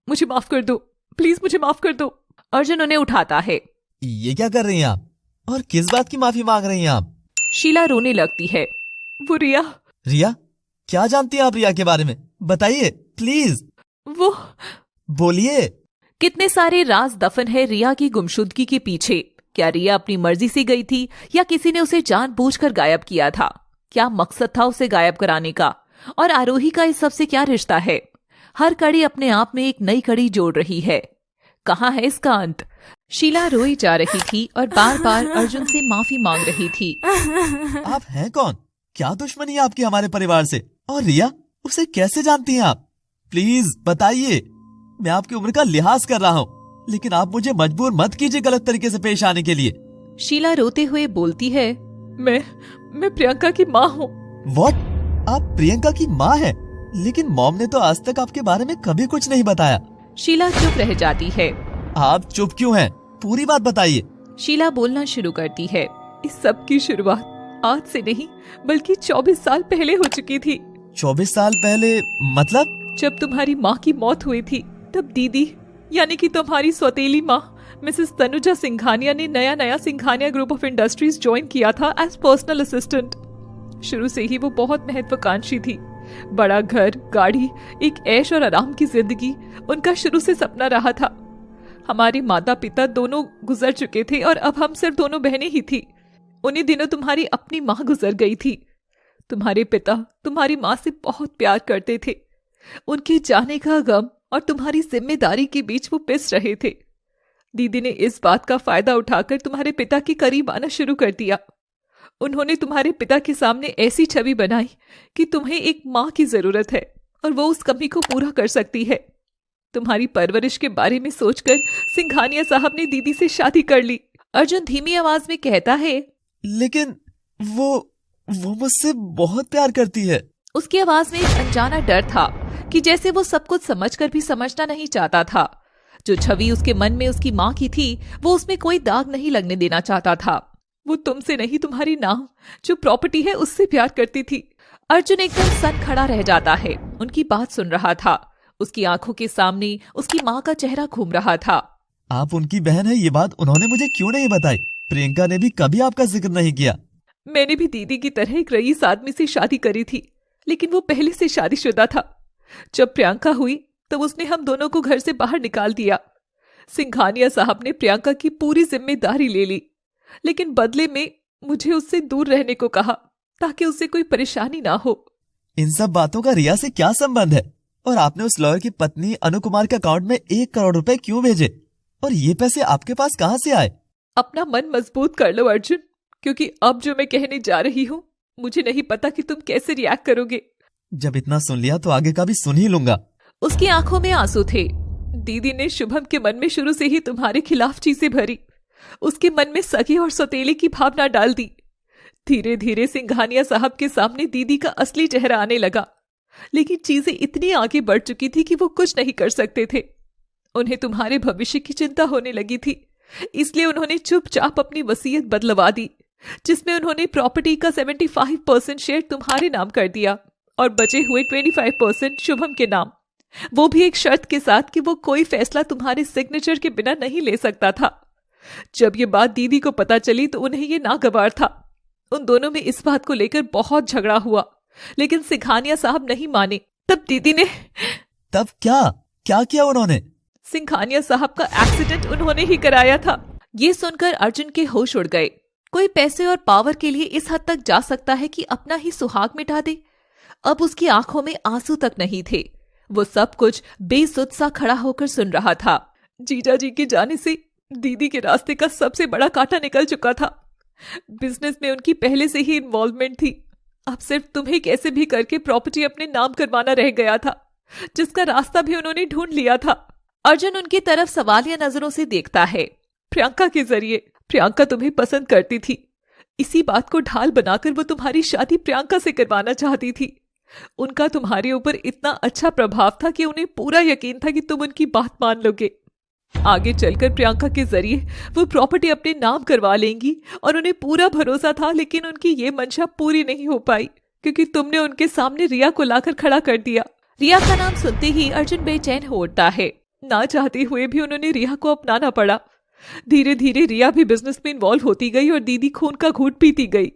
मुझे माफ कर दो, प्लीज मुझे माफ कर दो। अर्जुन उन्हें उठाता है। ये क्या कर रही हैं आप और किस बात की माफी मांग रही हैं आप? शीला रोने लगती है। वो रिया? क्या जानती हैं आप रिया के बारे में? बताइए प्लीज। वो बोलिए। कितने सारे राज दफन है रिया की गुमशुदगी के पीछे। क्या रिया अपनी मर्जी से गई थी या किसी ने उसे जानबूझकर गायब किया था? क्या मकसद था उसे गायब कराने का? और आरोही का इस सब से क्या रिश्ता है? हर कड़ी अपने आप में एक नई कड़ी जोड़ रही है। कहाँ है इसका अंत? शीला रोई जा रही थी और बार बार अर्जुन से माफी मांग रही थी। आप हैं कौन? क्या दुश्मनी है आपकी हमारे परिवार से? और रिया, उसे कैसे जानती हैं आप? प्लीज बताइए। मैं आपकी उम्र का लिहाज कर रहा हूँ, लेकिन आप मुझे मजबूर मत कीजिए गलत तरीके से पेश आने के लिए। शीला रोते हुए बोलती है, मैं प्रियंका की माँ हूँ। व्हाट? आप प्रियंका की माँ हैं? लेकिन मॉम ने तो आज तक आपके बारे में कभी कुछ नहीं बताया। शीला चुप रह जाती है। आप चुप क्यों हैं? पूरी बात बताइए। शीला बोलना शुरू करती है। इस सब की शुरुआत आज से नहीं बल्कि 24 साल पहले हो चुकी थी। 24 साल पहले मतलब? जब तुम्हारी माँ की मौत हुई थी, तब दीदी यानी कि तुम्हारी सौतेली माँ मिसेस तनुजा सिंघानिया ने नया Singhania group of industries join किया था एज पर्सनल असिस्टेंट। शुरू से ही वो बहुत महत्वाकांक्षी थी। बड़ा घर, गाड़ी, एक ऐश और आराम की जिंदगी उनका शुरू से सपना रहा था। हमारे माता पिता दोनों गुजर चुके थे और अब हम सिर्फ दोनों बहनें ही थी। उन्हीं दिनों तुम्हारी अपनी माँ गुजर गई थी। तुम्हारे पिता तुम्हारी माँ से बहुत प्यार करते थे। उनके जाने का गम और तुम्हारी जिम्मेदारी के बीच वो पिस रहे थे। दीदी ने इस बात का फायदा उठाकर तुम्हारे पिता के करीब आना शुरू कर दिया। उन्होंने तुम्हारे पिता के सामने ऐसी छवि बनाई कि तुम्हें एक माँ की जरूरत है और वो उस कमी को पूरा कर सकती है। तुम्हारी परवरिश के बारे में सोचकर सिंघानिया साहब ने दीदी से शादी कर ली। अर्जुन धीमी आवाज में कहता है, लेकिन वो मुझसे बहुत प्यार करती है। उसकी आवाज में एक अनजाना डर था कि जैसे वो सब कुछ समझकर भी समझना नहीं चाहता था। जो छवि उसके मन में उसकी माँ की थी, वो उसमें कोई दाग नहीं लगने देना चाहता था। वो तुमसे नहीं, तुम्हारी नाम जो प्रॉपर्टी है उससे प्यार करती थी। अर्जुन एकदम सन खड़ा रह जाता है। उनकी बात सुन रहा था। उसकी आंखों के सामने उसकी माँ का चेहरा घूम रहा था। आप उनकी बहन है, ये बात उन्होंने मुझे क्यों नहीं बताई? प्रियंका ने भी कभी आपका जिक्र नहीं किया। मैंने भी दीदी की तरह एक रईस आदमी से शादी करी थी, लेकिन वो पहले से शादीशुदा था। जब प्रियंका हुई तब उसने हम दोनों को घर से बाहर निकाल दिया। सिंघानिया साहब ने प्रियंका की पूरी जिम्मेदारी ले ली, लेकिन बदले में मुझे उससे दूर रहने को कहा ताकि उससे कोई परेशानी ना हो। इन सब बातों का रिया से क्या संबंध है? और आपने उस लॉयर की पत्नी अनु कुमार के अकाउंट में 1 करोड़ रुपए क्यों भेजे? और ये पैसे आपके पास कहाँ से आए? अपना मन मजबूत कर लो अर्जुन, क्योंकि अब जो मैं कहने जा रही हूँ मुझे नहीं पता कि तुम कैसे रिएक्ट करोगे। जब इतना सुन लिया तो आगे का भी सुन ही लूंगा। उसकी आंखों में आंसू थे। दीदी ने शुभम के मन में शुरू से ही तुम्हारे खिलाफ चीजें भरी, उसके मन में सगी और सौतेले की भावना डाल दी। धीरे धीरे सिंघानिया साहब के सामने दीदी का असली चेहरा आने लगा, लेकिन चीजें इतनी आगे बढ़ चुकी थी कि वो कुछ नहीं कर सकते थे। उन्हें तुम्हारे भविष्य की चिंता होने लगी थी, इसलिए उन्होंने चुपचाप अपनी वसीयत बदलवा दी, जिसमें उन्होंने प्रॉपर्टी का 75% शेयर तुम्हारे नाम कर दिया और बचे हुए 25% शुभम के नाम। वो भी एक शर्त के साथ कि वो कोई फैसला तुम्हारे सिग्नेचर के बिना नहीं ले सकता था। जब ये बात दीदी को पता चली तो उन्हें ये नागवार था। उन दोनों में इस बात को लेकर बहुत झगड़ा हुआ, लेकिन सिंघानिया साहब नहीं माने। तब दीदी ने तब क्या किया उन्होंने? सिंघानिया साहब का एक्सीडेंट उन्होंने ही कराया था। ये सुनकर अर्जुन के होश उड़ गए। कोई पैसे और पावर के लिए इस हद तक जा सकता है कि अपना ही सुहाग मिटा दे? अब उसकी आंखों में आंसू तक नहीं थे। वो सब कुछ बेसुध सा खड़ा होकर सुन रहा था। जीजा जी के जाने से दीदी के रास्ते का सबसे बड़ा कांटा निकल चुका था। बिजनेस में उनकी पहले से ही इन्वॉल्वमेंट थी। अब सिर्फ तुम्हें कैसे भी करके प्रॉपर्टी अपने नाम करवाना रह गया था, जिसका रास्ता भी उन्होंने ढूंढ लिया था। अर्जुन उनकी तरफ सवालिया नजरों से देखता है। प्रियंका के जरिए। प्रियंका तुम्हें पसंद करती थी। इसी बात को ढाल बनाकर वो तुम्हारी शादी प्रियंका से करवाना चाहती थी। उनका तुम्हारे ऊपर इतना अच्छा प्रभाव था कि उन्हें पूरा यकीन था कि तुम उनकी बात मान लोगे। आगे चलकर प्रियंका के जरिए वो प्रॉपर्टी अपने नाम करवा लेंगी और उन्हें पूरा भरोसा था, लेकिन उनकी ये मंशा पूरी नहीं हो पाई क्योंकि तुमने उनके सामने रिया को लाकर खड़ा कर दिया। रिया का नाम सुनते ही अर्जुन बेचैन हो उठता है। ना चाहते हुए भी उन्होंने रिया को अपनाना पड़ा। धीरे धीरे रिया भी बिजनेस में इन्वॉल्व होती गई और दीदी खून का घूंट पीती गई।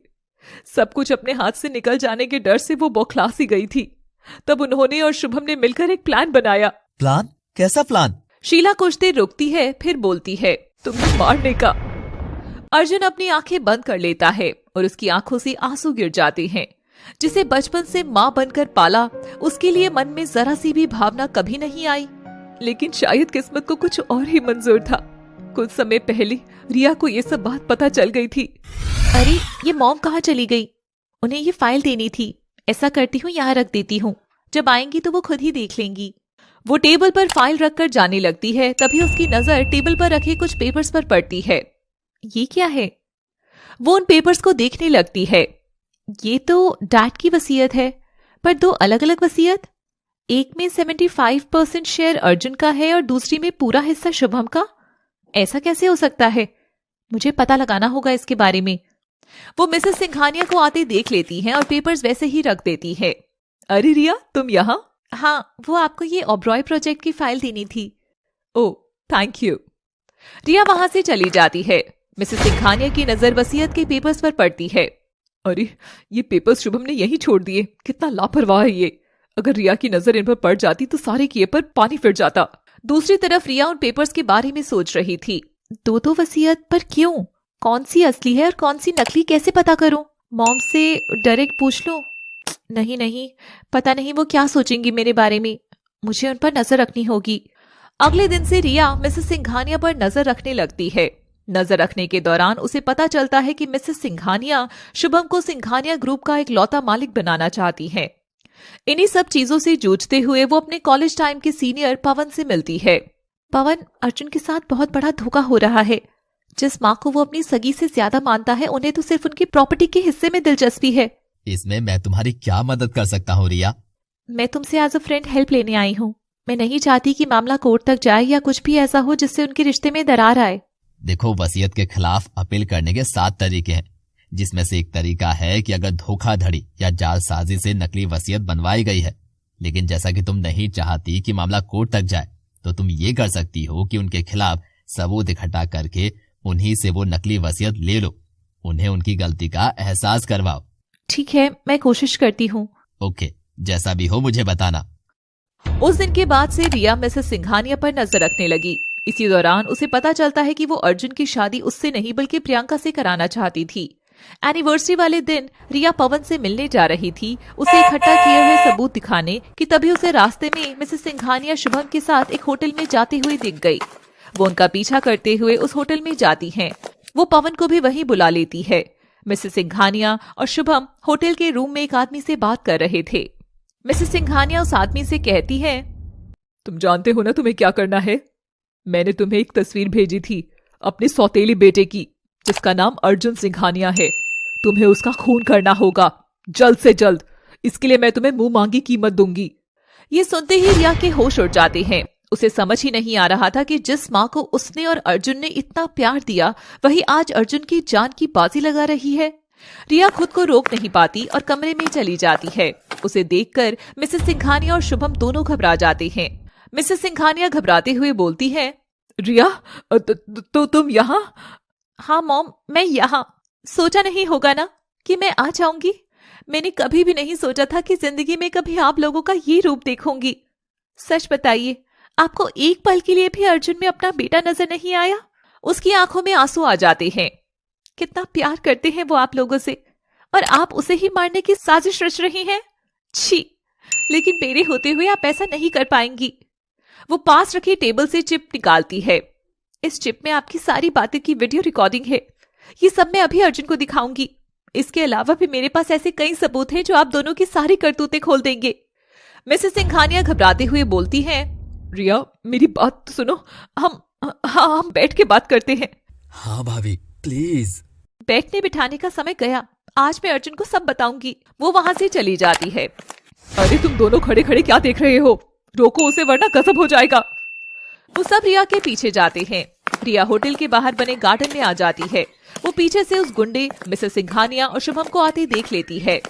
सब कुछ अपने हाथ से निकल जाने के डर से वो बौखला सी गई थी। तब उन्होंने और शुभम ने मिलकर एक प्लान बनाया। प्लान? कैसा प्लान? शीला कुछ देर रुकती है, फिर बोलती है, तुम्हें मारने का। अर्जुन अपनी आंखें बंद कर लेता है और उसकी आंखों से आंसू गिर जाते हैं। जिसे बचपन से माँ बनकर पाला, उसके लिए मन में जरा सी भी भावना कभी नहीं आई, लेकिन शायद किस्मत को कुछ और ही मंजूर था। कुछ समय पहले रिया को ये सब बात पता चल गई थी। अरे ये मॉम कहाँ चली गई? उन्हें ये फाइल देनी थी। ऐसा करती हूँ, यहाँ रख देती हूँ, जब आएंगी तो वो खुद ही देख लेंगी। वो टेबल पर फाइल रखकर जाने लगती है। तभी उसकी नजर टेबल पर रखे कुछ पेपर्स पर पड़ती है। ये क्या है? वो उन पेपर्स को देखने लगती है। ये तो डैड की वसीयत है, पर दो अलग अलग वसीयत। एक में 75% शेयर अर्जुन का है और दूसरी में पूरा हिस्सा शुभम का। ऐसा कैसे हो सकता है? मुझे पता लगाना होगा इसके बारे में। वो मिसेस सिंघानिया को आते देख लेती हैं और पेपर्स वैसे ही रख देती है। अरे रिया, तुम यहाँ? हाँ, वो आपको ये ओब्रॉय प्रोजेक्ट की फाइल देनी थी। ओह, थैंक यू। रिया वहां से चली जाती है। मिसेस सिंघानिया की नजर वसीयत के पेपर्स पर पड़ती है। अरे ये पेपर्स शुभम ने यहीं छोड़ दिए। कितना लापरवाह है ये। अगर रिया की नजर इन पर पड़ जाती तो सारे किए पर पानी फिर जाता। दूसरी तरफ रिया उन पेपर्स के बारे में सोच रही थी। दो वसीयत, पर क्यों? कौन सी असली है और कौन सी नकली कैसे पता करूं? मॉम से डायरेक्ट पूछ लूं? नहीं, पता नहीं वो क्या सोचेंगी मेरे बारे में। मुझे उन पर नजर रखनी होगी। अगले दिन से रिया मिसेस सिंघानिया पर नजर रखने लगती है। नजर रखने के दौरान उसे पता चलता है कि मिसेस सिंघानिया शुभम को सिंघानिया ग्रुप का एक लौता मालिक बनाना चाहती है। इन्हीं सब चीजों से जूझते हुए वो अपने कॉलेज टाइम के सीनियर पवन से मिलती है। पवन, अर्जुन के साथ बहुत बड़ा धोखा हो रहा है। जिस माँ को वो अपनी सगी से ज्यादा मानता है, उन्हें तो सिर्फ उनकी प्रॉपर्टी के हिस्से में दिलचस्पी है। इसमें मैं तुम्हारी क्या मदद कर सकता हूँ रिया? मैं तुमसे एज अ फ्रेंड हेल्प लेने आई हूँ। मैं नहीं चाहती कि मामला कोर्ट तक जाए या कुछ भी ऐसा हो जिससे उनके रिश्ते में दरार आए। देखो, वसीयत के खिलाफ अपील करने के 7 तरीके हैं, जिसमें से एक तरीका है कि अगर धोखाधड़ी या जालसाजी से नकली वसीयत बनवाई गई है, लेकिन जैसा कि तुम नहीं चाहती कि मामला कोर्ट तक जाए, तो तुम ये कर सकती हो कि उनके खिलाफ सबूत इकट्ठा करके उन्हीं से वो नकली वसीयत ले लो। उन्हें उनकी गलती का एहसास करवाओ। ठीक है, मैं कोशिश करती हूँ। ओके, जैसा भी हो मुझे बताना। उस दिन के बाद से रिया मिसेस सिंघानिया पर नजर रखने लगी। इसी दौरान उसे पता चलता है कि वो अर्जुन की शादी उससे नहीं बल्कि प्रियंका से कराना चाहती थी। एनिवर्सरी वाले दिन रिया पवन से मिलने जा रही थी, उसे इकट्ठा किए हुए सबूत दिखाने कि तभी उसे रास्ते में मिसेस सिंघानिया शुभम के साथ एक होटल में जाती हुई दिख गई। वो उनका पीछा करते हुए उस होटल में जाती हैं। वो पवन को भी वहीं बुला लेती है। मिसेस सिंघानिया और शुभम होटल के रूम में एक आदमी से बात कर रहे थे। मिसेस सिंघानिया उस आदमी से कहती है, तुम जानते हो ना तुम्हें क्या करना है? मैंने तुम्हें एक तस्वीर भेजी थी अपने सौतेली बेटे की, जिसका नाम अर्जुन सिंघानिया है। तुम्हें उसका खून करना होगा, जल्द से जल्द। इसके लिए मैं तुम्हें मुंह मांगी कीमत दूंगी। ये सुनते ही रिया के होश उड़ जाते हैं। उसे समझ ही नहीं आ रहा था कि जिस माँ को उसने और अर्जुन ने इतना प्यार दिया, वही आज अर्जुन की जान की बाजी लगा रही है। रिया खुद को रोक नहीं पाती और कमरे में चली जाती है। उसे देखकर मिसेस सिंघानिया और शुभम दोनों घबरा जाते हैं। मिसेस सिंघानिया घबराते हुए बोलती है, रिया तो तुम यहाँ? हाँ मॉम, मैं यहाँ। सोचा नहीं होगा ना कि मैं आ जाऊंगी। मैंने कभी भी नहीं सोचा था कि जिंदगी में कभी आप लोगों का ये रूप देखूंगी। सच बताइए, आपको एक पल के लिए भी अर्जुन में अपना बेटा नजर नहीं आया? उसकी आंखों में आंसू आ जाते हैं। कितना प्यार करते हैं वो आप लोगों से, और आप उसे ही मारने की साजिश रच रही हैं। छी, लेकिन मेरे होते हुए आप ऐसा नहीं कर पाएंगी। वो पास रखी टेबल से चिप निकालती है। इस चिप में आपकी सारी बातें की वीडियो रिकॉर्डिंग है। ये सब मैं अभी अर्जुन को दिखाऊंगी। इसके अलावा भी मेरे पास ऐसे कई सबूत हैं जो आप दोनों की सारी करतूतें खोल देंगे। मिसेस सिंघानिया घबराते हुए बोलती हैं, रिया मेरी बात तो सुनो। हम बैठ के बात करते हैं। हाँ भाभी, प्लीज। बैठने बिठाने का समय गया। आज मैं अर्जुन को सब बताऊंगी। वो वहां से चली जाती है। अरे तुम दोनों खड़े खड़े क्या देख रहे हो? रोको उसे, वरना गजब हो जाएगा। वो सब रिया के पीछे जाते हैं। रिया होटल के बाहर बने गार्डन में आ जाती है। वो पीछे से उस गुंडे मिसेस सिंघानिया और शुभम को आते देख लेती है।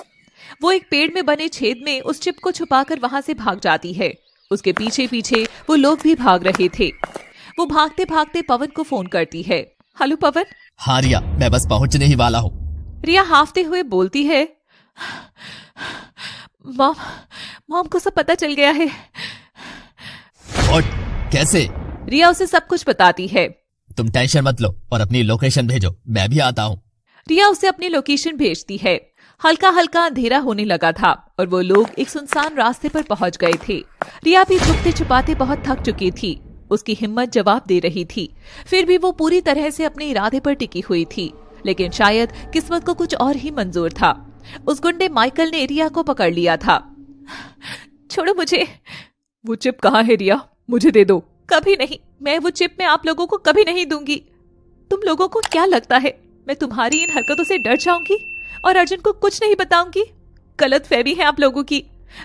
वो एक पेड़ में बने छेद में उस चिप को छुपाकर वहां से भाग जाती है। उसके पीछे पीछे वो लोग भी भाग रहे थे। वो भागते भागते पवन को फोन करती है। हेलो पवन। हाँ रिया, मैं बस पहुंचने ही वाला हूँ। रिया हाफते हुए बोलती है, मॉम को सब पता चल गया है। और कैसे? रिया उसे सब कुछ बताती है। तुम टेंशन मत लो और अपनी लोकेशन भेजो, मैं भी आता हूँ। रिया उसे अपनी लोकेशन भेजती है। हल्का हल्का अंधेरा होने लगा था और वो लोग एक सुनसान रास्ते पर पहुंच गए थे। रिया भी छुपते छुपाते बहुत थक चुकी थी। उसकी हिम्मत जवाब दे रही थी। फिर भी वो पूरी तरह से अपने इरादे पर टिकी हुई थी, लेकिन शायद किस्मत को कुछ और ही मंजूर था। उस गुंडे माइकल ने रिया को पकड़ लिया था। छोड़ो मुझे। वो चिप कहाँ है रिया? मुझे दे दो। कभी नहीं, मैं वो चिप में आप लोगों को कभी नहीं दूंगी। तुम लोगों को क्या लगता है मैं तुम्हारी इन हरकतों से डर जाऊंगी और अर्जुन को कुछ नहीं बताऊंगी? गलतफहमी है आप लोगों की।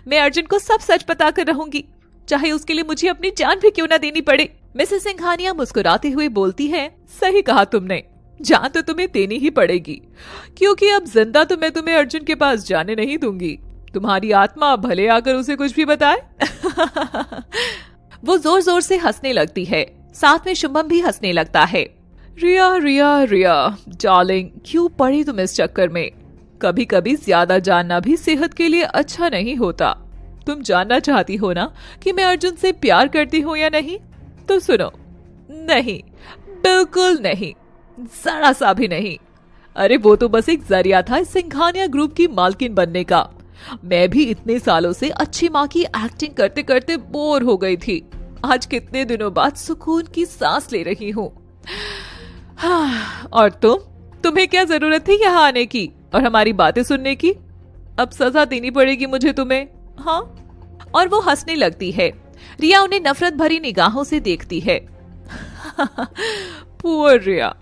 मैं अर्जुन को सब सच बताकर रहूंगी, चाहे उसके लिए मुझे अपनी जान भी क्यों ना देनी पड़े। मिसेस सिंघानिया मुस्कुराते हुए बोलती है, सही कहा तुमने, जान तो तुम्हें देनी ही पड़ेगी, क्योंकि अब जिंदा तो मैं तुम्हें अर्जुन के पास जाने नहीं दूंगी। तुम्हारी आत्मा भले आकर उसे कुछ भी बताए। वो जोर जोर से हंसने लगती है। साथ में शुभम भी हंसने लगता है। रिया रिया रिया डार्लिंग, क्यों पड़ी तुम इस चक्कर में? कभी कभी ज्यादा जानना भी सेहत के लिए अच्छा नहीं होता। तुम जानना चाहती हो ना कि मैं अर्जुन से प्यार करती हूँ या नहीं? तो सुनो, नहीं, बिल्कुल नहीं, जरा सा भी नहीं। अरे वो तो बस एक जरिया था सिंघानिया ग्रुप की मालकिन बनने का। मैं भी इतने सालों से अच्छी माँ की एक्टिंग करते करते बोर हो गई थी। आज कितने दिनों बाद सुकून की सांस ले रही हूँ। और तुम्हें क्या जरूरत थी यहाँ आने की और हमारी बातें सुनने की? अब सजा देनी पड़ेगी मुझे तुम्हें। हाँ। और वो हंसने लगती है। रिया उन्हें नफरत भरी निगाहों से देखती है। पुअर रिया,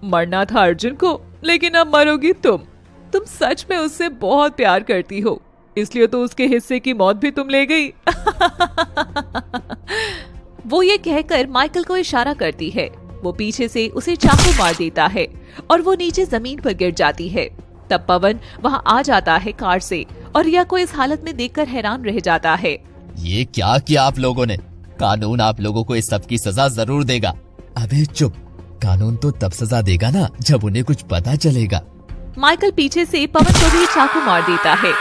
मरना था अर्जुन को, लेकिन अब मरोगी तुम सच में उससे बहुत प्यार करती हो, इसलिए तो उसके हिस्से की मौत भी तुम ले गई। वो ये कहकर माइकल को इशारा करती है। वो पीछे से उसे चाकू मार देता है और वो नीचे जमीन पर गिर जाती है। तब पवन वहाँ आ जाता है कार से और रिया को इस हालत में देखकर हैरान रह जाता है। ये क्या किया आप लोगों ने? कानून आप लोगों को इस सब की सजा जरूर देगा। अबे चुप, कानून तो तब सजा देगा ना जब उन्हें कुछ पता चलेगा। माइकल पीछे से पवन को भी चाकू मार देता है।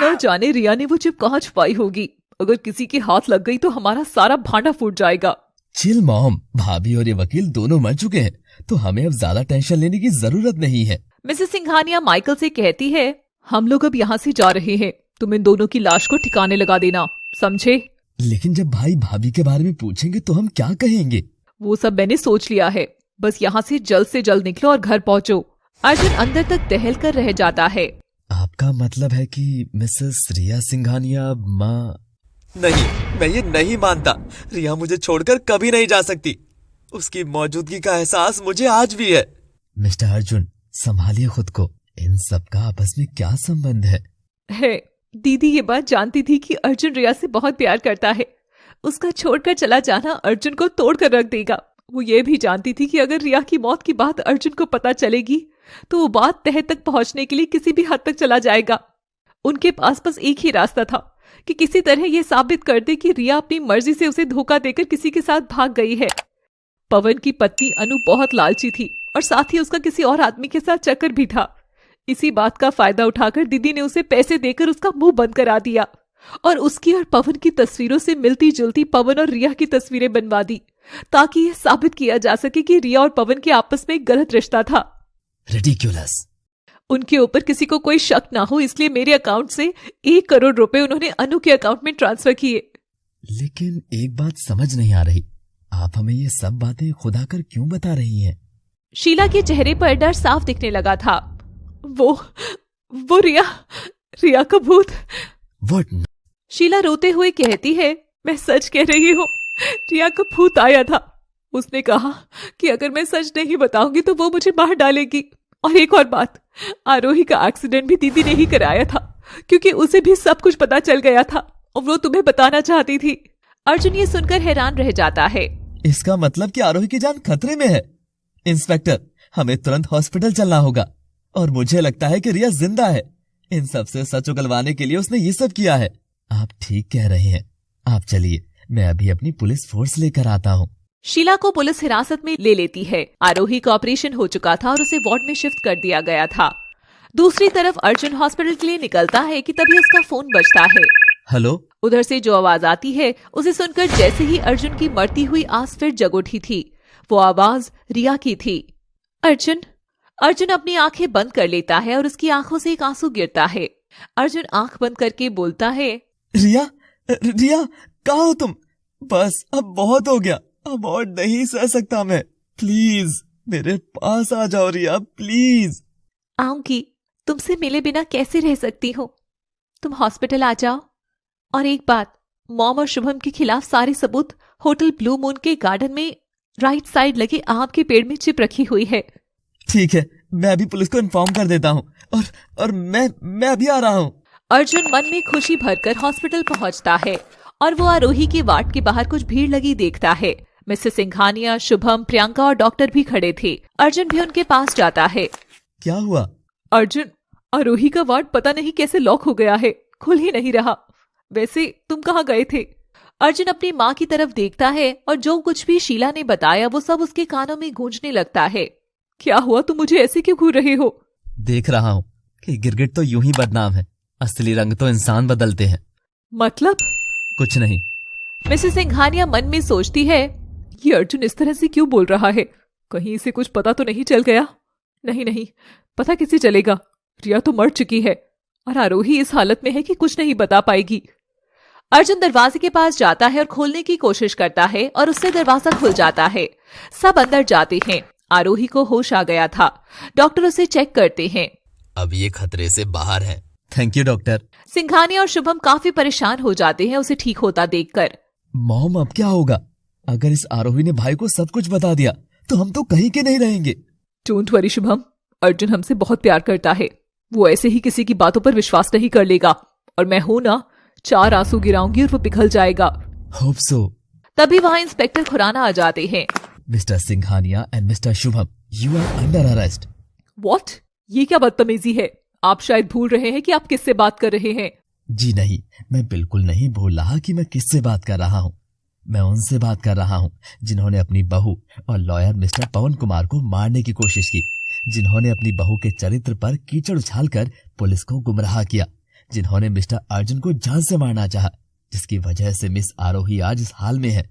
न जाने रिया ने वो चिप कहाँ छुपाई होगी। अगर किसी के हाथ लग गई तो हमारा सारा भांडा फूट जाएगा। चिल मॉम, भाभी और ये वकील दोनों मर चुके हैं, तो हमें अब ज्यादा टेंशन लेने की जरूरत नहीं है। मिसेस सिंघानिया माइकल से कहती है, हम लोग अब यहाँ से जा रहे हैं, तुम इन दोनों की लाश को ठिकाने लगा देना, समझे? लेकिन जब भाई भाभी के बारे में पूछेंगे तो हम क्या कहेंगे? वो सब मैंने सोच लिया है। बस यहाँ से जल्द निकलो और घर पहुँचो। अर्जुन अंदर तक टहल कर रह जाता है। आपका मतलब है कि मिसेस रिया सिंघानिया माँ? नहीं, मैं ये नहीं मानता। रिया मुझे छोड़कर कभी नहीं जा सकती। उसकी मौजूदगी का एहसास मुझे आज भी है। मिस्टर अर्जुन, संभालिए खुद को। इन सब का आपस में क्या संबंध है? दीदी ये बात जानती थी कि अर्जुन रिया से बहुत प्यार करता है। उसका छोड़कर चला जाना अर्जुन को तोड़कर रख देगा। वो ये भी जानती थी कि अगर रिया की मौत की बात अर्जुन को पता चलेगी तो वो बात तह तक पहुंचने के लिए किसी भी हद तक चला जाएगा। उनके पास बस एक ही रास्ता था कि किसी तरह ये साबित कर दे कि रिया अपनी मर्जी से उसे धोखा देकर किसी के साथ भाग गई है। पवन की पत्नी अनु बहुत लालची थी और साथ ही उसका किसी और आदमी के साथ चक्कर भी था। इसी बात का फायदा उठाकर दीदी ने उसे पैसे देकर उसका मुंह बंद करा दिया और उसकी और पवन की तस्वीरों से मिलती जुलती पवन और रिया की तस्वीरें बनवा दी ताकि यह साबित किया जा सके कि रिया और पवन के आपस में एक गलत रिश्ता था। रिडिक्युलस। उनके ऊपर किसी को कोई शक ना हो इसलिए मेरे अकाउंट से 1 करोड़ रुपए उन्होंने अनु के अकाउंट में ट्रांसफर किए। लेकिन एक बात समझ नहीं आ रही, आप हमें ये सब बातें खुदा कर क्यों बता रही हैं? शीला के चेहरे पर डर साफ दिखने लगा था। वो रिया का भूत। What? शीला रोते हुए कहती है, मैं सच कह रही हूँ, रिया का भूत आया था। उसने कहा कि अगर मैं सच नहीं बताऊंगी तो वो मुझे मार डालेगी। और एक और बात, आरोही का एक्सीडेंट भी दीदी ने ही कराया था क्योंकि उसे भी सब कुछ पता चल गया था और वो तुम्हें बताना चाहती थी। अर्जुन ये सुनकर हैरान रह जाता है। इसका मतलब कि आरोही की जान खतरे में है। इंस्पेक्टर, हमें तुरंत हॉस्पिटल चलना होगा। और मुझे लगता है कि रिया जिंदा है। इन सब से सच उगलवाने के लिए उसने ये सब किया है। आप ठीक कह रहे हैं। आप चलिए, मैं अभी अपनी पुलिस फोर्स लेकर आता हूँ। शीला को पुलिस हिरासत में ले लेती है। आरोही का ऑपरेशन हो चुका था और उसे वार्ड में शिफ्ट कर दिया गया था। दूसरी तरफ अर्जुन हॉस्पिटल के लिए निकलता है कि तभी उसका फोन बजता है। हेलो। उधर से जो आवाज आती है उसे सुनकर जैसे ही अर्जुन की मरती हुई आस फिर जग उठी थी। वो आवाज रिया की थी। अर्जुन अपनी आंखें बंद कर लेता है और उसकी आंखों से एक आंसू गिरता है। अर्जुन आंख बंद करके बोलता है, रिया, कहाँ हो तुम? बस अब बहुत हो गया, अब और नहीं सह सकता मैं। प्लीज मेरे पास आ जाओ रिया, प्लीज। आऊंगी, तुमसे मिले बिना कैसे रह सकती हूँ। तुम हॉस्पिटल आ जाओ। और एक बात, मॉम और शुभम के खिलाफ सारे सबूत होटल ब्लू मून के गार्डन में राइट साइड लगे आम के पेड़ में चिप रखी हुई है। ठीक है, मैं अभी पुलिस को इन्फॉर्म कर देता हूँ और मैं अभी आ रहा हूँ। अर्जुन मन में खुशी भरकर हॉस्पिटल पहुँचता है और वो आरोही के वार्ड के बाहर कुछ भीड़ लगी देखता है। मिसेस सिंघानिया, शुभम, प्रियंका और डॉक्टर भी खड़े थे। अर्जुन भी उनके पास जाता है। क्या हुआ? अर्जुन, आरोही का वार्ड पता नहीं कैसे लॉक हो गया है, खुल ही नहीं रहा। वैसे तुम कहाँ गए थे? अर्जुन अपनी माँ की तरफ देखता है और जो कुछ भी शीला ने बताया वो सब उसके कानों में गूंजने लगता है। क्या हुआ, तुम मुझे ऐसे क्यों घूर रहे हो? देख रहा हूँ कि गिरगिट तो यूं ही बदनाम है, असली रंग तो इंसान बदलते हैं। मतलब? कुछ नहीं। मिसेस सिंघानिया मन में सोचती है, ये अर्जुन इस तरह से क्यों बोल रहा है? कहीं इसे कुछ पता तो नहीं चल गया? नहीं, पता किसे चलेगा? रिया तो मर चुकी है और आरोही इस हालत में है कि कुछ नहीं बता पाएगी। अर्जुन दरवाजे के पास जाता है और खोलने की कोशिश करता है और उससे दरवाजा खुल जाता है। सब अंदर जाते हैं। आरोही को होश आ गया था। डॉक्टर उसे चेक करते हैं। अब ये खतरे से बाहर है। Thank you doctor. सिंघानिया और शुभम काफी परेशान हो जाते हैं उसे ठीक होता देखकर। मॉम, अब क्या होगा? अगर इस आरोही ने भाई को सब कुछ बता दिया तो हम तो कहीं के नहीं रहेंगे। डोंट वरी शुभम, अर्जुन हमसे बहुत प्यार करता है। वो ऐसे ही किसी की बातों पर विश्वास नहीं कर लेगा और मैं हूं ना, 4 आंसू गिराऊंगी और वो पिघल जाएगा। Hope so. तभी वहां इंस्पेक्टर खुराना आ जाते हैं। Mr Singhania and Mr Shubham, you are under arrest. What? ये क्या बदतमीजी है? आप शायद भूल रहे हैं कि आप किससे बात कर रहे हैं। जी नहीं, मैं बिल्कुल नहीं भूल रहा कि मैं किससे बात कर रहा हूँ। मैं उनसे बात कर रहा हूँ जिन्होंने अपनी बहू और लॉयर मिस्टर पवन कुमार को मारने की कोशिश की, जिन्होंने अपनी बहू के चरित्र पर कीचड़ उछालकर पुलिस को गुमराह किया, जिन्होंने मिस्टर अर्जुन को जान से मारना चाहा, जिसकी वजह से मिस आरोही आज इस हाल में है।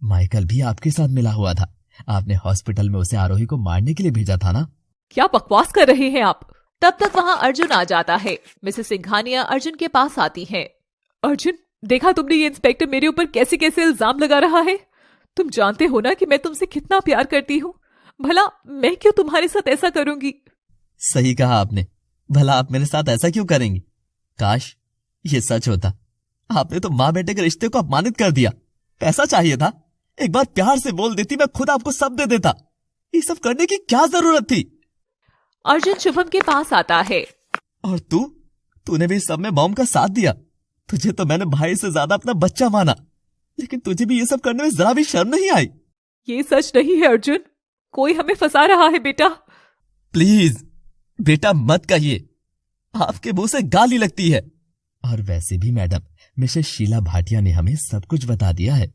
माइकल भी आपके साथ मिला हुआ था। आपने हॉस्पिटल में उसे आरोही को मारने के लिए भेजा था ना? क्या बकवास कर रहे हैं आप? तब तक वहां अर्जुन आ जाता है। मिसेस सिंघानिया अर्जुन के पास आती हैं। अर्जुन, देखा तुमने ये इंस्पेक्टर मेरे ऊपर कैसे कैसे इल्जाम लगा रहा है? तुम जानते हो ना कि मैं तुमसे कितना प्यार करती हूँ। भला मैं क्यों तुम्हारे साथ ऐसा करूंगी? सही कहा आपने। भला आप मेरे साथ ऐसा क्यों करेंगी? काश ये सच होता। आपने तो माँ बेटे के रिश्ते को अपमानित कर दिया। पैसा चाहिए था, एक बार प्यार से बोल देती, मैं खुद आपको सब दे देता। ये सब करने की क्या जरूरत थी? अर्जुन शुभम के पास आता है। और तूने भी सब में मॉम का साथ दिया। तुझे तो मैंने भाई से ज्यादा अपना बच्चा माना, लेकिन तुझे भी ये सब करने में जरा भी शर्म नहीं आई? ये सच नहीं है अर्जुन, कोई हमें फंसा रहा है बेटा। प्लीज बेटा मत कहिए, आपके मुंह से गाली लगती है। और वैसे भी मैडम, मिसेस शीला भाटिया ने हमें सब कुछ बता दिया है,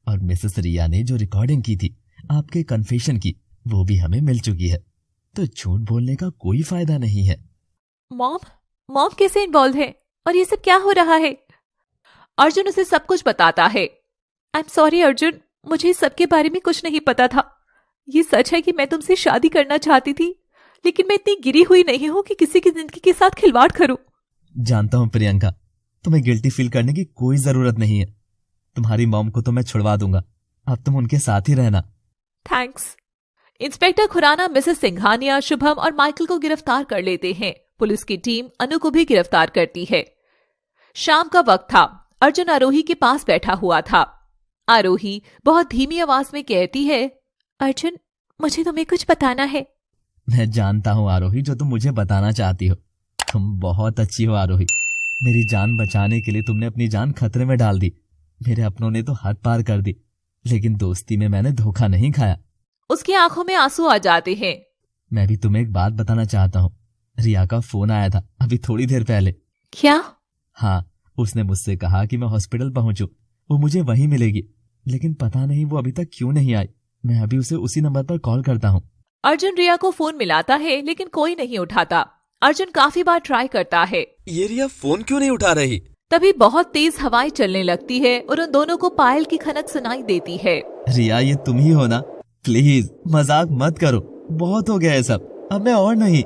और मिसेस रिया ने जो रिकॉर्डिंग की थी आपके कन्फेशन की, वो भी हमें मिल चुकी है। तो झूठ बोलने का कोई फायदा नहीं है। मॉम कैसे इन्वॉल्व है और ये सब क्या हो रहा है? अर्जुन उसे सब कुछ बताता है। आई एम सॉरी अर्जुन, मुझे इस सब के बारे में कुछ नहीं पता था। ये सच है कि मैं तुमसे शादी करना चाहती थी, लेकिन मैं इतनी गिरी हुई नहीं हूं कि किसी की जिंदगी के साथ खिलवाड़ करूं। जानता हूं प्रियंका, तुम्हें गिल्टी फील करने की कोई जरूरत नहीं है। तुम्हारी मॉम को तो मैं छुड़वा दूंगा, अब तुम उनके साथ ही रहना। Thanks. Inspector Khurana Mrs Singhania, Shubham और माइकल को गिरफ्तार कर लेते हैं। पुलिस की टीम अनु को भी गिरफ्तार करती है। शाम का वक्त था। अर्जुन आरोही के पास बैठा हुआ था। आरोही बहुत धीमी आवाज में कहती है, अर्जुन मुझे तुम्हें कुछ बताना है। मैं जानता हूँ आरोही, जो तुम मुझे बताना चाहती हो। तुम बहुत अच्छी हो आरोही। मेरी जान बचाने के लिए तुमने अपनी जान खतरे में डाल दी। मेरे अपनों ने तो हद पार कर दी, लेकिन दोस्ती में मैंने धोखा नहीं खाया। उसकी आंखों में आंसू आ जाते हैं। मैं भी तुम्हें एक बात बताना चाहता हूँ। रिया का फोन आया था अभी थोड़ी देर पहले। क्या? हाँ, उसने मुझसे कहा कि मैं हॉस्पिटल पहुंचूं, वो मुझे वहीं मिलेगी, लेकिन पता नहीं वो अभी तक क्यों नहीं आई। मैं अभी उसे उसी नंबर पर कॉल करता हूँ। अर्जुन रिया को फोन मिलाता है, लेकिन कोई नहीं उठाता। अर्जुन काफी बार ट्राई करता है। ये रिया फोन क्यों नहीं उठा रही? तभी बहुत तेज हवाएं चलने लगती है और उन दोनों को पायल की खनक सुनाई देती है। रिया, ये तुम ही हो ना? प्लीज मजाक मत करो, बहुत हो गया है सब, अब मैं और नहीं।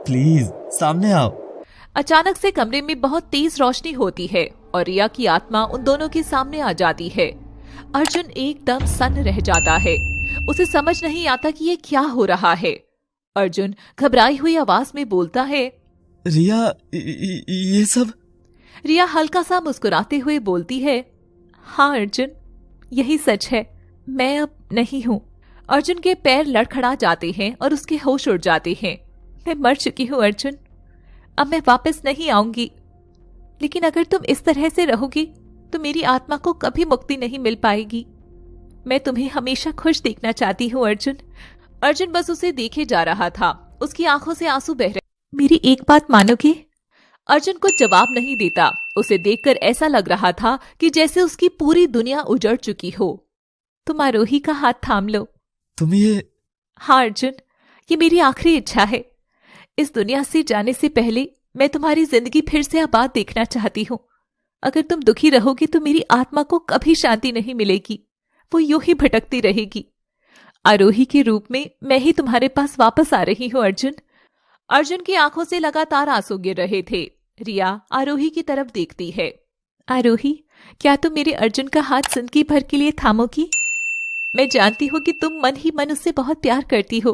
प्लीज सामने आओ। अचानक से कमरे में बहुत तेज रोशनी होती है और रिया की आत्मा उन दोनों के सामने आ जाती है। अर्जुन एकदम सन्न रह जाता है। उसे समझ नहीं आता कि ये क्या हो रहा है। अर्जुन घबराई हुई आवाज में बोलता है, रिया, ये सब? रिया हल्का सा मुस्कुराते हुए बोलती है, हाँ अर्जुन, यही सच है, मैं अब नहीं हूँ। अर्जुन के पैर लड़खड़ा जाते हैं और उसके होश उड़ जाते हैं। मैं मर चुकी हूँ अर्जुन, अब मैं वापस नहीं आऊंगी। लेकिन अगर तुम इस तरह से रहोगी तो मेरी आत्मा को कभी मुक्ति नहीं मिल पाएगी। मैं तुम्हें हमेशा खुश देखना चाहती हूँ अर्जुन। अर्जुन बस उसे देखे जा रहा था। उसकी आंखों से आंसू बह रहे। मेरी एक बात मानोगे? अर्जुन कुछ जवाब नहीं देता। उसे देखकर ऐसा लग रहा था कि जैसे उसकी पूरी दुनिया उजड़ चुकी हो। तुम आरोही का हाथ थाम लो। तुम ये? हाँ अर्जुन, ये मेरी आखिरी इच्छा है। इस दुनिया से जाने से पहले मैं तुम्हारी जिंदगी फिर से आबाद देखना चाहती हूँ। अगर तुम दुखी रहोगी तो मेरी आत्मा को कभी शांति नहीं मिलेगी, वो यूं ही भटकती रहेगी। आरोही के रूप में मैं ही तुम्हारे पास वापस आ रही हूँ अर्जुन। अर्जुन की आंखों से लगातार आंसू गिर रहे थे। रिया आरोही की तरफ देखती है। आरोही, क्या तुम मेरे अर्जुन का हाथ जिंदगी भर के लिए थामोगी? मैं जानती हूँ कि तुम मन ही मन उससे बहुत प्यार करती हो।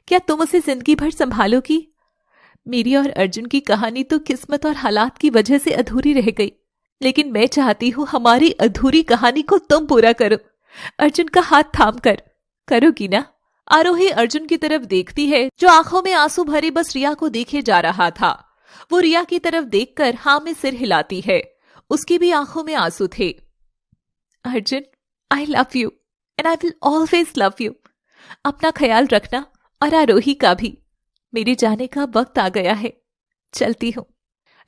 क्या तुम उसे जिंदगी भर संभालोगी? मेरी और अर्जुन की कहानी तो किस्मत और हालात की वजह से अधूरी रह गई, लेकिन मैं चाहती हूँ हमारी अधूरी कहानी को तुम पूरा करो। अर्जुन का हाथ थाम कर। करोगी ना? आरोही अर्जुन की तरफ देखती है, जो आंखों में आंसू भरे बस रिया को देखे जा रहा था। वो रिया की तरफ देखकर हाँ में सिर हिलाती है। उसकी भी आंखों में आंसू थे। अर्जुन, आई love you and I will always love you. अपना ख्याल रखना और आरोही का भी। मेरे जाने का वक्त आ गया है, चलती हूँ।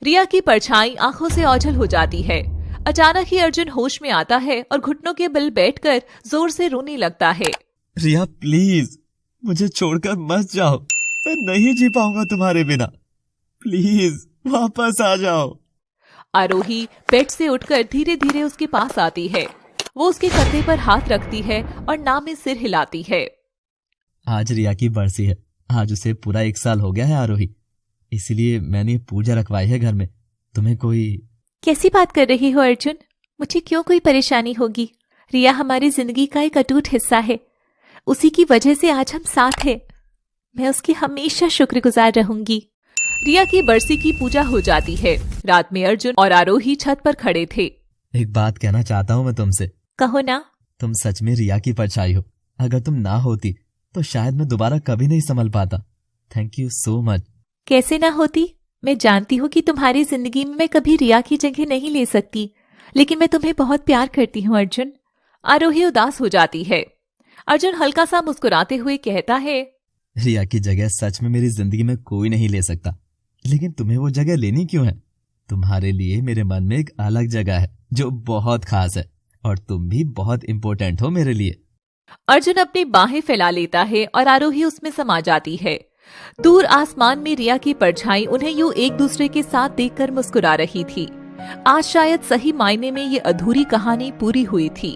रिया की परछाई आंखों से ओझल हो जाती है। अचानक ही अर्जुन होश में आता है और घुटनों के बल बैठकर जोर से रोने लगता है। रिया प्लीज मुझे छोड़कर मत जाओ, मैं नहीं जी पाऊंगा तुम्हारे बिना। प्लीज वापस आ जाओ। आरोही बेड से उठकर धीरे धीरे उसके पास आती है। वो उसके कंधे पर हाथ रखती है और नाम में सिर हिलाती है। आज रिया की बरसी है। आज उसे पूरा 1 साल हो गया है आरोही, इसलिए मैंने पूजा रखवाई है घर में। तुम्हें कोई? कैसी बात कर रही हो अर्जुन? मुझे क्यों कोई परेशानी होगी? रिया हमारी जिंदगी का एक अटूट हिस्सा है। उसी की वजह से आज हम साथ हैं। मैं उसकी हमेशा शुक्रगुजार रहूंगी। रिया की बरसी की पूजा हो जाती है। रात में अर्जुन और आरोही छत पर खड़े थे। एक बात कहना चाहता हूँ मैं तुमसे। कहो ना। तुम सच में रिया की परछाई हो। अगर तुम ना होती तो शायद मैं दोबारा कभी नहीं संभल पाता। Thank you so much. कैसे ना होती? मैं जानती हूँ कि तुम्हारी जिंदगी में मैं कभी रिया की जगह नहीं ले सकती, लेकिन मैं तुम्हें बहुत प्यार करती हूँ अर्जुन। आरोही उदास हो जाती है। अर्जुन हल्का सा मुस्कुराते हुए कहता है, रिया की जगह सच में मेरी जिंदगी में कोई नहीं ले सकता, लेकिन तुम्हें वो जगह लेनी क्यों है? तुम्हारे लिए मेरे मन में एक अलग जगह है जो बहुत खास है, और तुम भी बहुत इम्पोर्टेंट हो मेरे लिए। अर्जुन अपनी बाहें फैला लेता है और आरोही उसमें समा जाती है। दूर आसमान में रिया की परछाई उन्हें यूं एक दूसरे के साथ देखकर मुस्कुरा रही थी। आज शायद सही मायने में ये अधूरी कहानी पूरी हुई थी।